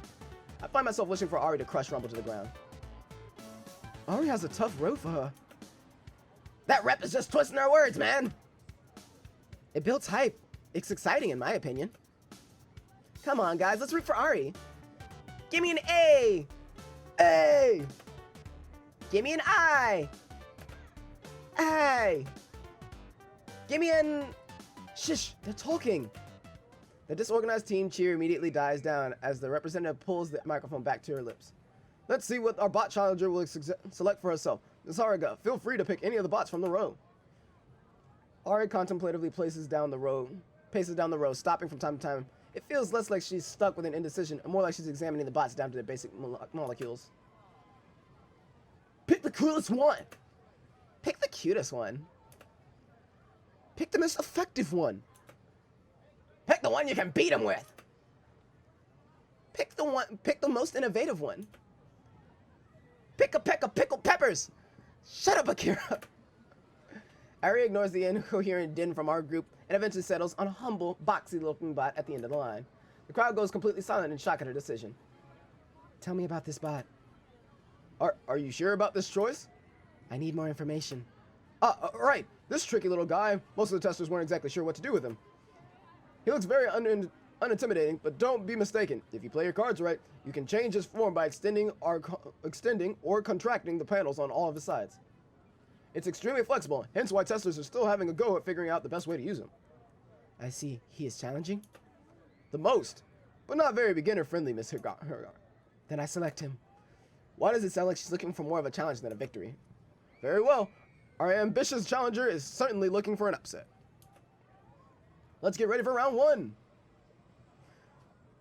I find myself wishing for Ari to crush Rumble to the ground. Ari has a tough road for her. That rep is just twisting her words, man. It builds hype. It's exciting, in my opinion. Come on, guys, let's root for Ari. Give me an A! A! Give me an eye! Hey! Give me an... Shush! They're talking! The disorganized team cheer immediately dies down as the representative pulls the microphone back to her lips. Let's see what our bot challenger will select for herself. Ms. Hariga, feel free to pick any of the bots from the row. Ari contemplatively paces down the row, stopping from time to time. It feels less like she's stuck with an indecision and more like she's examining the bots down to their basic molecules. Pick the coolest one! Pick the cutest one. Pick the most effective one. Pick the one you can beat him with. Pick the most innovative one. Pick a peck of pickled peppers. Shut up, Akira. Ari ignores the incoherent din from our group and eventually settles on a humble, boxy-looking bot at the end of the line. The crowd goes completely silent in shock at her decision. Tell me about this bot. Are you sure about this choice? I need more information. Right. This tricky little guy. Most of the testers weren't exactly sure what to do with him. He looks very unintimidating, but don't be mistaken. If you play your cards right, you can change his form by extending or contracting the panels on all of his sides. It's extremely flexible, hence why testers are still having a go at figuring out the best way to use him. I see. He is challenging? The most, but not very beginner-friendly, Miss Hergar. Then I select him. Why does it sound like she's looking for more of a challenge than a victory? Very well. Our ambitious challenger is certainly looking for an upset. Let's get ready for round one.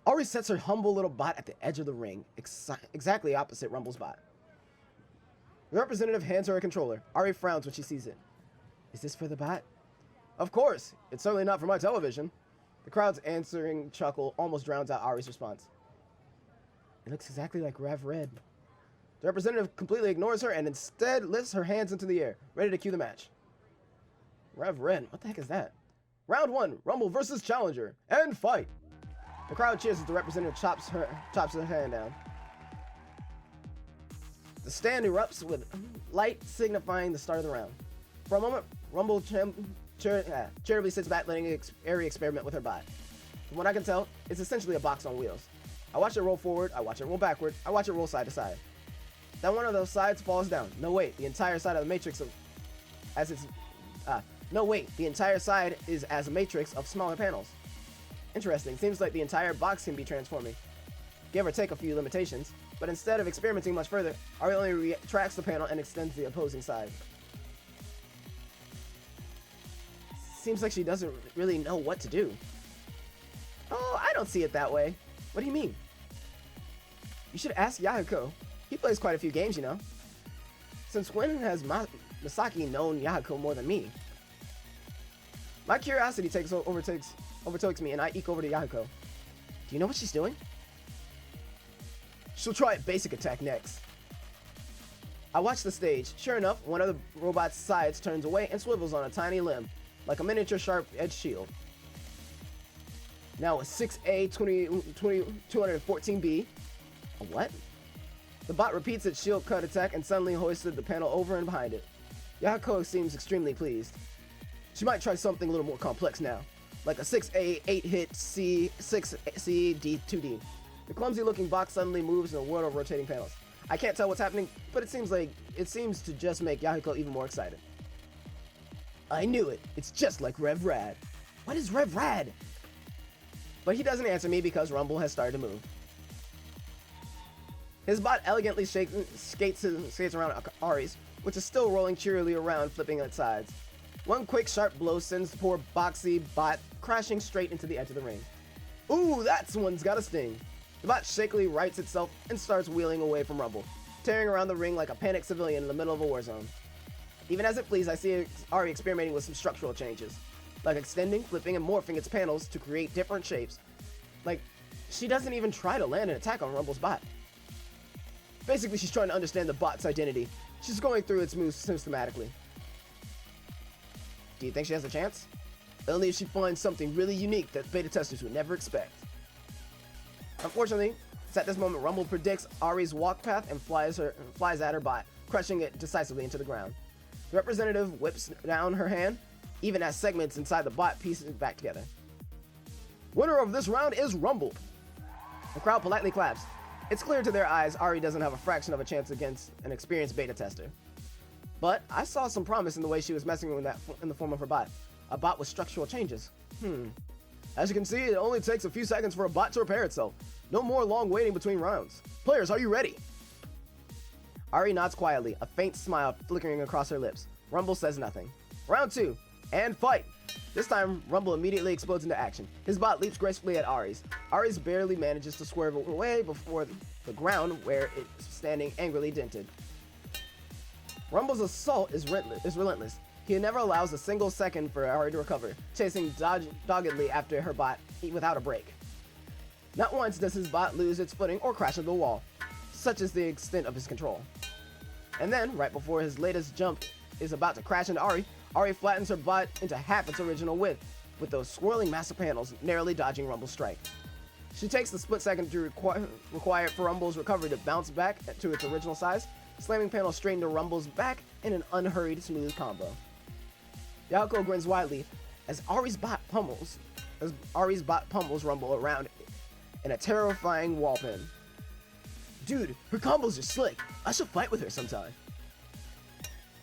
Ari sets her humble little bot at the edge of the ring, exactly opposite Rumble's bot. The representative hands her a controller. Ari frowns when she sees it. Is this for the bot? Of course. It's certainly not for my television. The crowd's answering chuckle almost drowns out Ari's response. It looks exactly like Rev Red. The representative completely ignores her and instead lifts her hands into the air, ready to cue the match. Rev Red? What the heck is that? Round one, Rumble versus Challenger, and fight! The crowd cheers as the representative chops her hand down. The stand erupts with light signifying the start of the round. For a moment, Rumble charitably sits back, letting Ari experiment with her bot. From what I can tell, it's essentially a box on wheels. I watch it roll forward, I watch it roll backward, I watch it roll side to side. Then one of those sides falls down. No wait, the entire side of the matrix the entire side is as a matrix of smaller panels. Interesting, seems like the entire box can be transforming. Give or take a few limitations, but instead of experimenting much further, Ari only retracts the panel and extends the opposing side. Seems like she doesn't really know what to do. Oh, I don't see it that way. What do you mean? You should ask Yahiko. He plays quite a few games, you know. Since when has Misaki known Yahiko more than me? My curiosity overtakes me, and I eke over to Yahiko. Do you know what she's doing? She'll try basic attack next. I watch the stage. Sure enough, one of the robot's sides turns away and swivels on a tiny limb, like a miniature sharp-edged shield. Now a 6A 214B. A what? The bot repeats its shield cut attack and suddenly hoisted the panel over and behind it. Yahiko seems extremely pleased. She might try something a little more complex now, like a 6A 8-hit C6C D2D. The clumsy-looking box suddenly moves in a world of rotating panels. I can't tell what's happening, but it seems to just make Yahiko even more excited. I knew it. It's just like Rev Rad. What is Rev Rad? But he doesn't answer me because Rumble has started to move. His bot elegantly skates around Ari's, which is still rolling cheerily around, flipping its sides. One quick sharp blow sends the poor boxy bot crashing straight into the edge of the ring. Ooh, that one's got a sting. The bot shakily rights itself and starts wheeling away from Rumble, tearing around the ring like a panicked civilian in the middle of a war zone. Even as it flees, I see Ari experimenting with some structural changes, like extending, flipping, and morphing its panels to create different shapes. Like, she doesn't even try to land an attack on Rumble's bot. Basically, she's trying to understand the bot's identity. She's going through its moves systematically. Do you think she has a chance? Only if she finds something really unique that beta testers would never expect. Unfortunately, it's at this moment Rumble predicts Ari's walk path and flies at her bot, crushing it decisively into the ground. The representative whips down her hand, even as segments inside the bot pieces it back together. Winner of this round is Rumble. The crowd politely claps. It's clear to their eyes Ari doesn't have a fraction of a chance against an experienced beta tester. But I saw some promise in the way she was messing with that in the form of her bot. A bot with structural changes. As you can see, it only takes a few seconds for a bot to repair itself. No more long waiting between rounds. Players, are you ready? Ari nods quietly, a faint smile flickering across her lips. Rumble says nothing. Round 2, and fight! This time, Rumble immediately explodes into action. His bot leaps gracefully at Ari's. Ari's barely manages to swerve away before the ground where it's standing angrily dented. Rumble's assault is relentless. He never allows a single second for Ari to recover, chasing doggedly after her bot without a break. Not once does his bot lose its footing or crash into the wall. Such is the extent of his control. And then, right before his latest jump is about to crash into Ari, Ari flattens her bot into half its original width, with those swirling massive panels narrowly dodging Rumble's strike. She takes the split second to require for Rumble's recovery to bounce back to its original size, slamming panels straight into Rumble's back in an unhurried, smooth combo. Yahiko grins widely as Ari's bot pummels Rumble around in a terrifying wall pin. Dude, her combos are slick. I should fight with her sometime.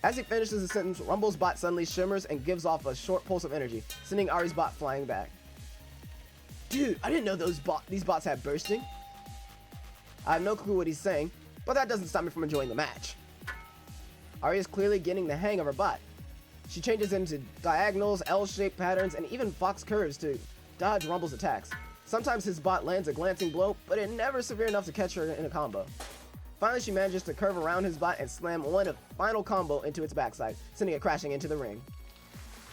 As he finishes the sentence, Rumble's bot suddenly shimmers and gives off a short pulse of energy, sending Ari's bot flying back. Dude, I didn't know these bots had bursting. I have no clue what he's saying, but that doesn't stop me from enjoying the match. Ari is clearly getting the hang of her bot. She changes into diagonals, L-shaped patterns, and even fox curves to dodge Rumble's attacks. Sometimes his bot lands a glancing blow, but it never severe enough to catch her in a combo. Finally, she manages to curve around his bot and slam one final combo into its backside, sending it crashing into the ring.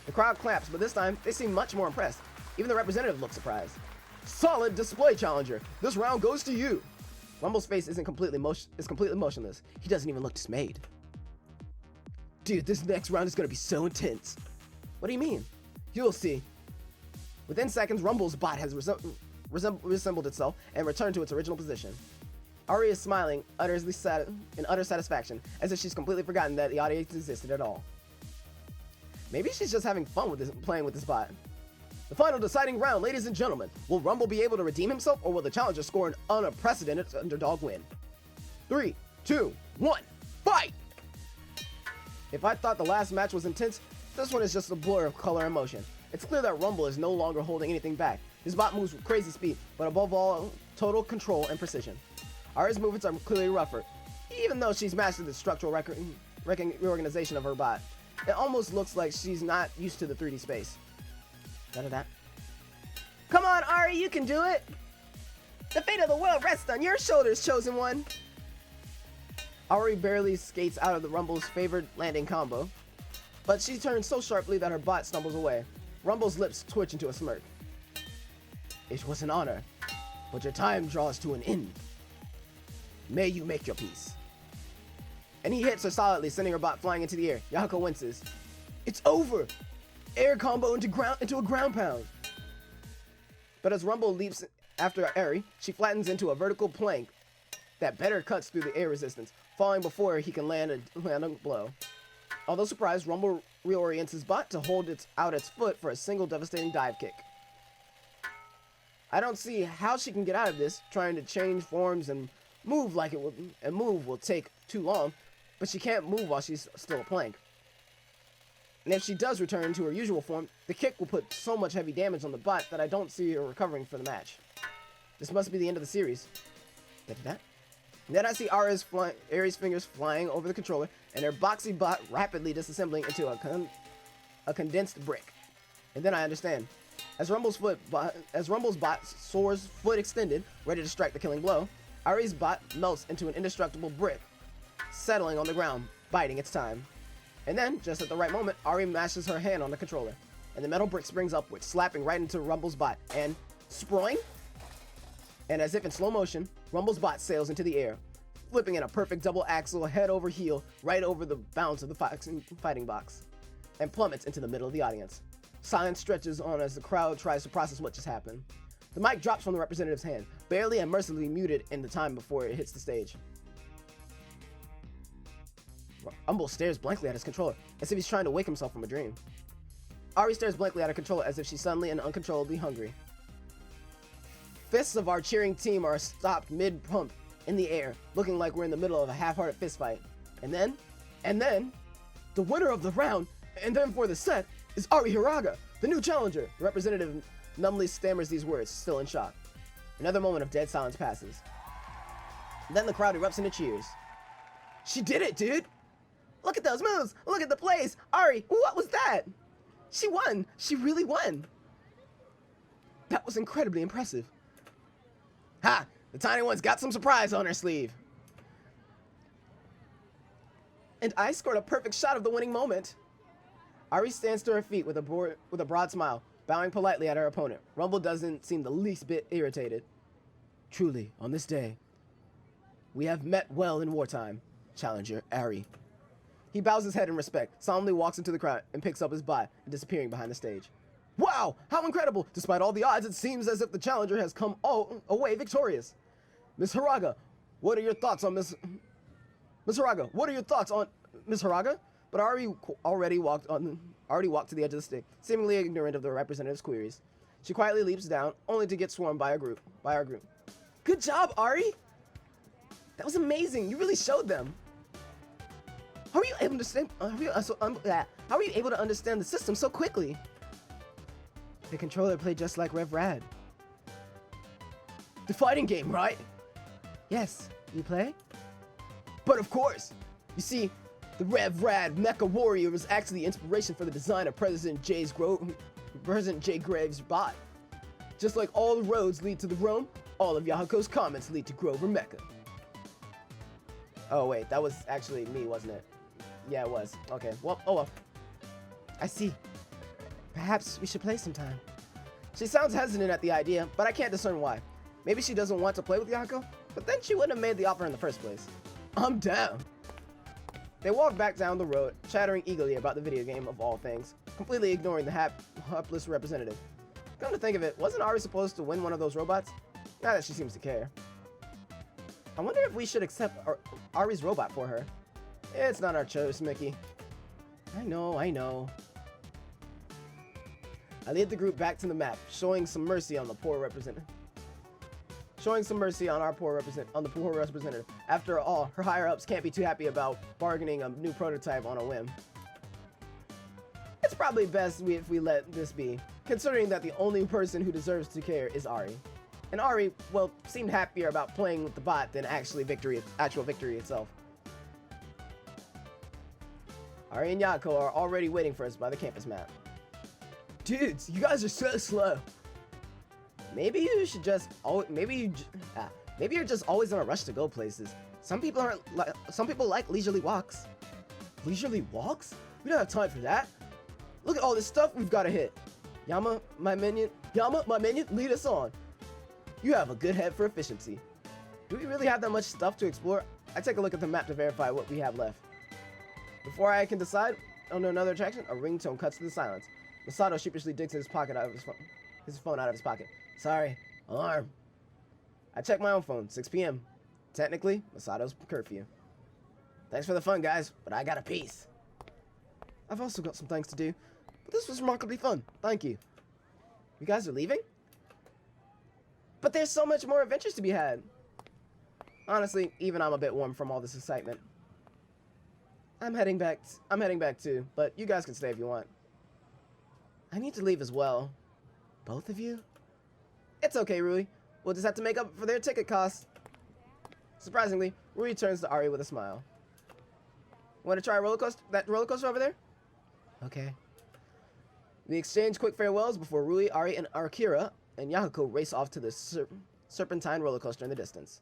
The crowd claps, but this time, they seem much more impressed. Even the representative looks surprised. Solid display, challenger! This round goes to you! Rumble's face is completely motionless. He doesn't even look dismayed. Dude, this next round is gonna be so intense. What do you mean? You'll see. Within seconds, Rumble's bot has reassembled itself and returned to its original position. Ari is smiling in utter satisfaction, as if she's completely forgotten that the audience existed at all. Maybe she's just having fun with playing with this bot. The final deciding round, ladies and gentlemen. Will Rumble be able to redeem himself, or will the challenger score an unprecedented underdog win? 3, 2, 1, fight! If I thought the last match was intense, this one is just a blur of color and motion. It's clear that Rumble is no longer holding anything back. His bot moves with crazy speed, but above all, total control and precision. Ari's movements are clearly rougher, even though she's mastered the structural reorganization of her bot. It almost looks like she's not used to the 3D space. That. Come on, Ari, you can do it! The fate of the world rests on your shoulders, chosen one! Ari barely skates out of the Rumble's favored landing combo, but she turns so sharply that her bot stumbles away. Rumble's lips twitch into a smirk. It was an honor, but your time draws to an end. May you make your peace. And he hits her solidly, sending her bot flying into the air. Yahiko winces. It's over! Air combo into a ground pound. But as Rumble leaps after Ari, she flattens into a vertical plank that better cuts through the air resistance, falling before he can land a blow. Although surprised, Rumble reorients his bot to hold out its foot for a single devastating dive kick. I don't see how she can get out of this, trying to change forms and move will take too long, but she can't move while she's still a plank. And if she does return to her usual form, the kick will put so much heavy damage on the bot that I don't see her recovering for the match. This must be the end of the series. Then I see Ari's fingers flying over the controller, and her boxy bot rapidly disassembling into a condensed brick. And then I understand. As Rumble's bot soars foot extended, ready to strike the killing blow, Ari's bot melts into an indestructible brick, settling on the ground, biding its time. And then, just at the right moment, Ari mashes her hand on the controller, and the metal brick springs upward, slapping right into Rumble's bot, and sproing? And as if in slow motion, Rumble's bot sails into the air, flipping in a perfect double axel head over heel right over the bounds of the fighting box, and plummets into the middle of the audience. Silence stretches on as the crowd tries to process what just happened. The mic drops from the representative's hand, barely and mercilessly muted in the time before it hits the stage. Rumble stares blankly at his controller, as if he's trying to wake himself from a dream. Ari stares blankly at her controller as if she's suddenly and uncontrollably hungry. Fists of our cheering team are stopped mid-pump in the air, looking like we're in the middle of a half-hearted fistfight. And then, the winner of the round, and then for the set, is Ari Hiraga, the new challenger. The representative numbly stammers these words, still in shock. Another moment of dead silence passes. Then the crowd erupts into cheers. She did it, dude! Look at those moves! Look at the plays! Ari, what was that? She won! She really won! That was incredibly impressive. Ha! The tiny one's got some surprise on her sleeve. And I scored a perfect shot of the winning moment. Ari stands to her feet with a broad smile, bowing politely at her opponent. Rumble doesn't seem the least bit irritated. Truly, on this day, we have met well in wartime, challenger Ari. He bows his head in respect, solemnly walks into the crowd, and picks up his bat, disappearing behind the stage. Wow! How incredible! Despite all the odds, it seems as if the challenger has come away victorious. Miss Hiraga, what are your thoughts on Miss Hiraga? What are your thoughts on Miss Hiraga? But Ari already walked to the edge of the stick, seemingly ignorant of the representative's queries. She quietly leaps down, only to get swarmed by our group. Good job, Ari! That was amazing. You really showed them. How are you able to understand the system so quickly? The controller played just like Rev Rad. The fighting game, right? Yes. You play? But of course. You see, the Rev Rad Mecha Warrior was actually the inspiration for the design of President J. Graves' bot. Just like all the roads lead to the Rome, all of Yahiko's comments lead to Grover Mecha. Oh wait, that was actually me, wasn't it? Yeah, it was. Okay, well, oh well. I see. Perhaps we should play sometime. She sounds hesitant at the idea, but I can't discern why. Maybe she doesn't want to play with Yahiko, but then she wouldn't have made the offer in the first place. I'm down. They walk back down the road, chattering eagerly about the video game of all things, completely ignoring the hapless representative. Come to think of it, wasn't Ari supposed to win one of those robots? Not that she seems to care. I wonder if we should accept Ari's robot for her. It's not our choice, Mickey. I know. I lead the group back to the map, showing some mercy on the poor representative. On the poor representative. After all, her higher-ups can't be too happy about bargaining a new prototype on a whim. It's probably best if we let this be, considering that the only person who deserves to care is Ari. And Ari, well, seemed happier about playing with the bot than actual victory itself. Ari and Yahiko are already waiting for us by the campus map. Dudes, you guys are so slow. Maybe you're just always in a rush to go places. Some people like leisurely walks. Leisurely walks? We don't have time for that. Look at all this stuff we've got to hit. Yama, my minion, lead us on. You have a good head for efficiency. Do we really have that much stuff to explore? I take a look at the map to verify what we have left. Before I can decide on another attraction, a ringtone cuts to the silence. Masato sheepishly digs his phone out of his pocket. Sorry, alarm. I check my own phone, 6 p.m. Technically, Masato's curfew. Thanks for the fun, guys, but I got a piece. I've also got some things to do, but this was remarkably fun. Thank you. You guys are leaving? But there's so much more adventures to be had. Honestly, even I'm a bit warm from all this excitement. I'm heading back too, but you guys can stay if you want. I need to leave as well. Both of you? It's okay, Rui. We'll just have to make up for their ticket costs. Surprisingly, Rui turns to Ari with a smile. Want to try that roller coaster over there? Okay. We exchange quick farewells before Rui, Ari, and Akira and Yahiko race off to the serpentine roller coaster in the distance.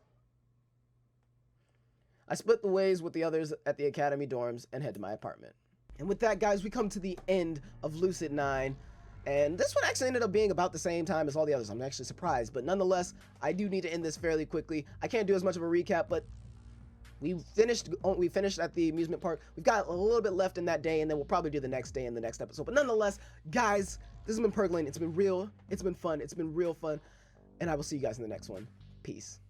I split the ways with the others at the academy dorms and head to my apartment. And with that, guys, we come to the end of Lucid9. And this one actually ended up being about the same time as all the others. I'm actually surprised, but nonetheless, I do need to end this fairly quickly. I can't do as much of a recap, but we finished at the amusement park. We've got a little bit left in that day, and then we'll probably do the next day in the next episode. But nonetheless, guys, this has been Perk. It's been real. It's been fun. It's been real fun. And I will see you guys in the next one. Peace.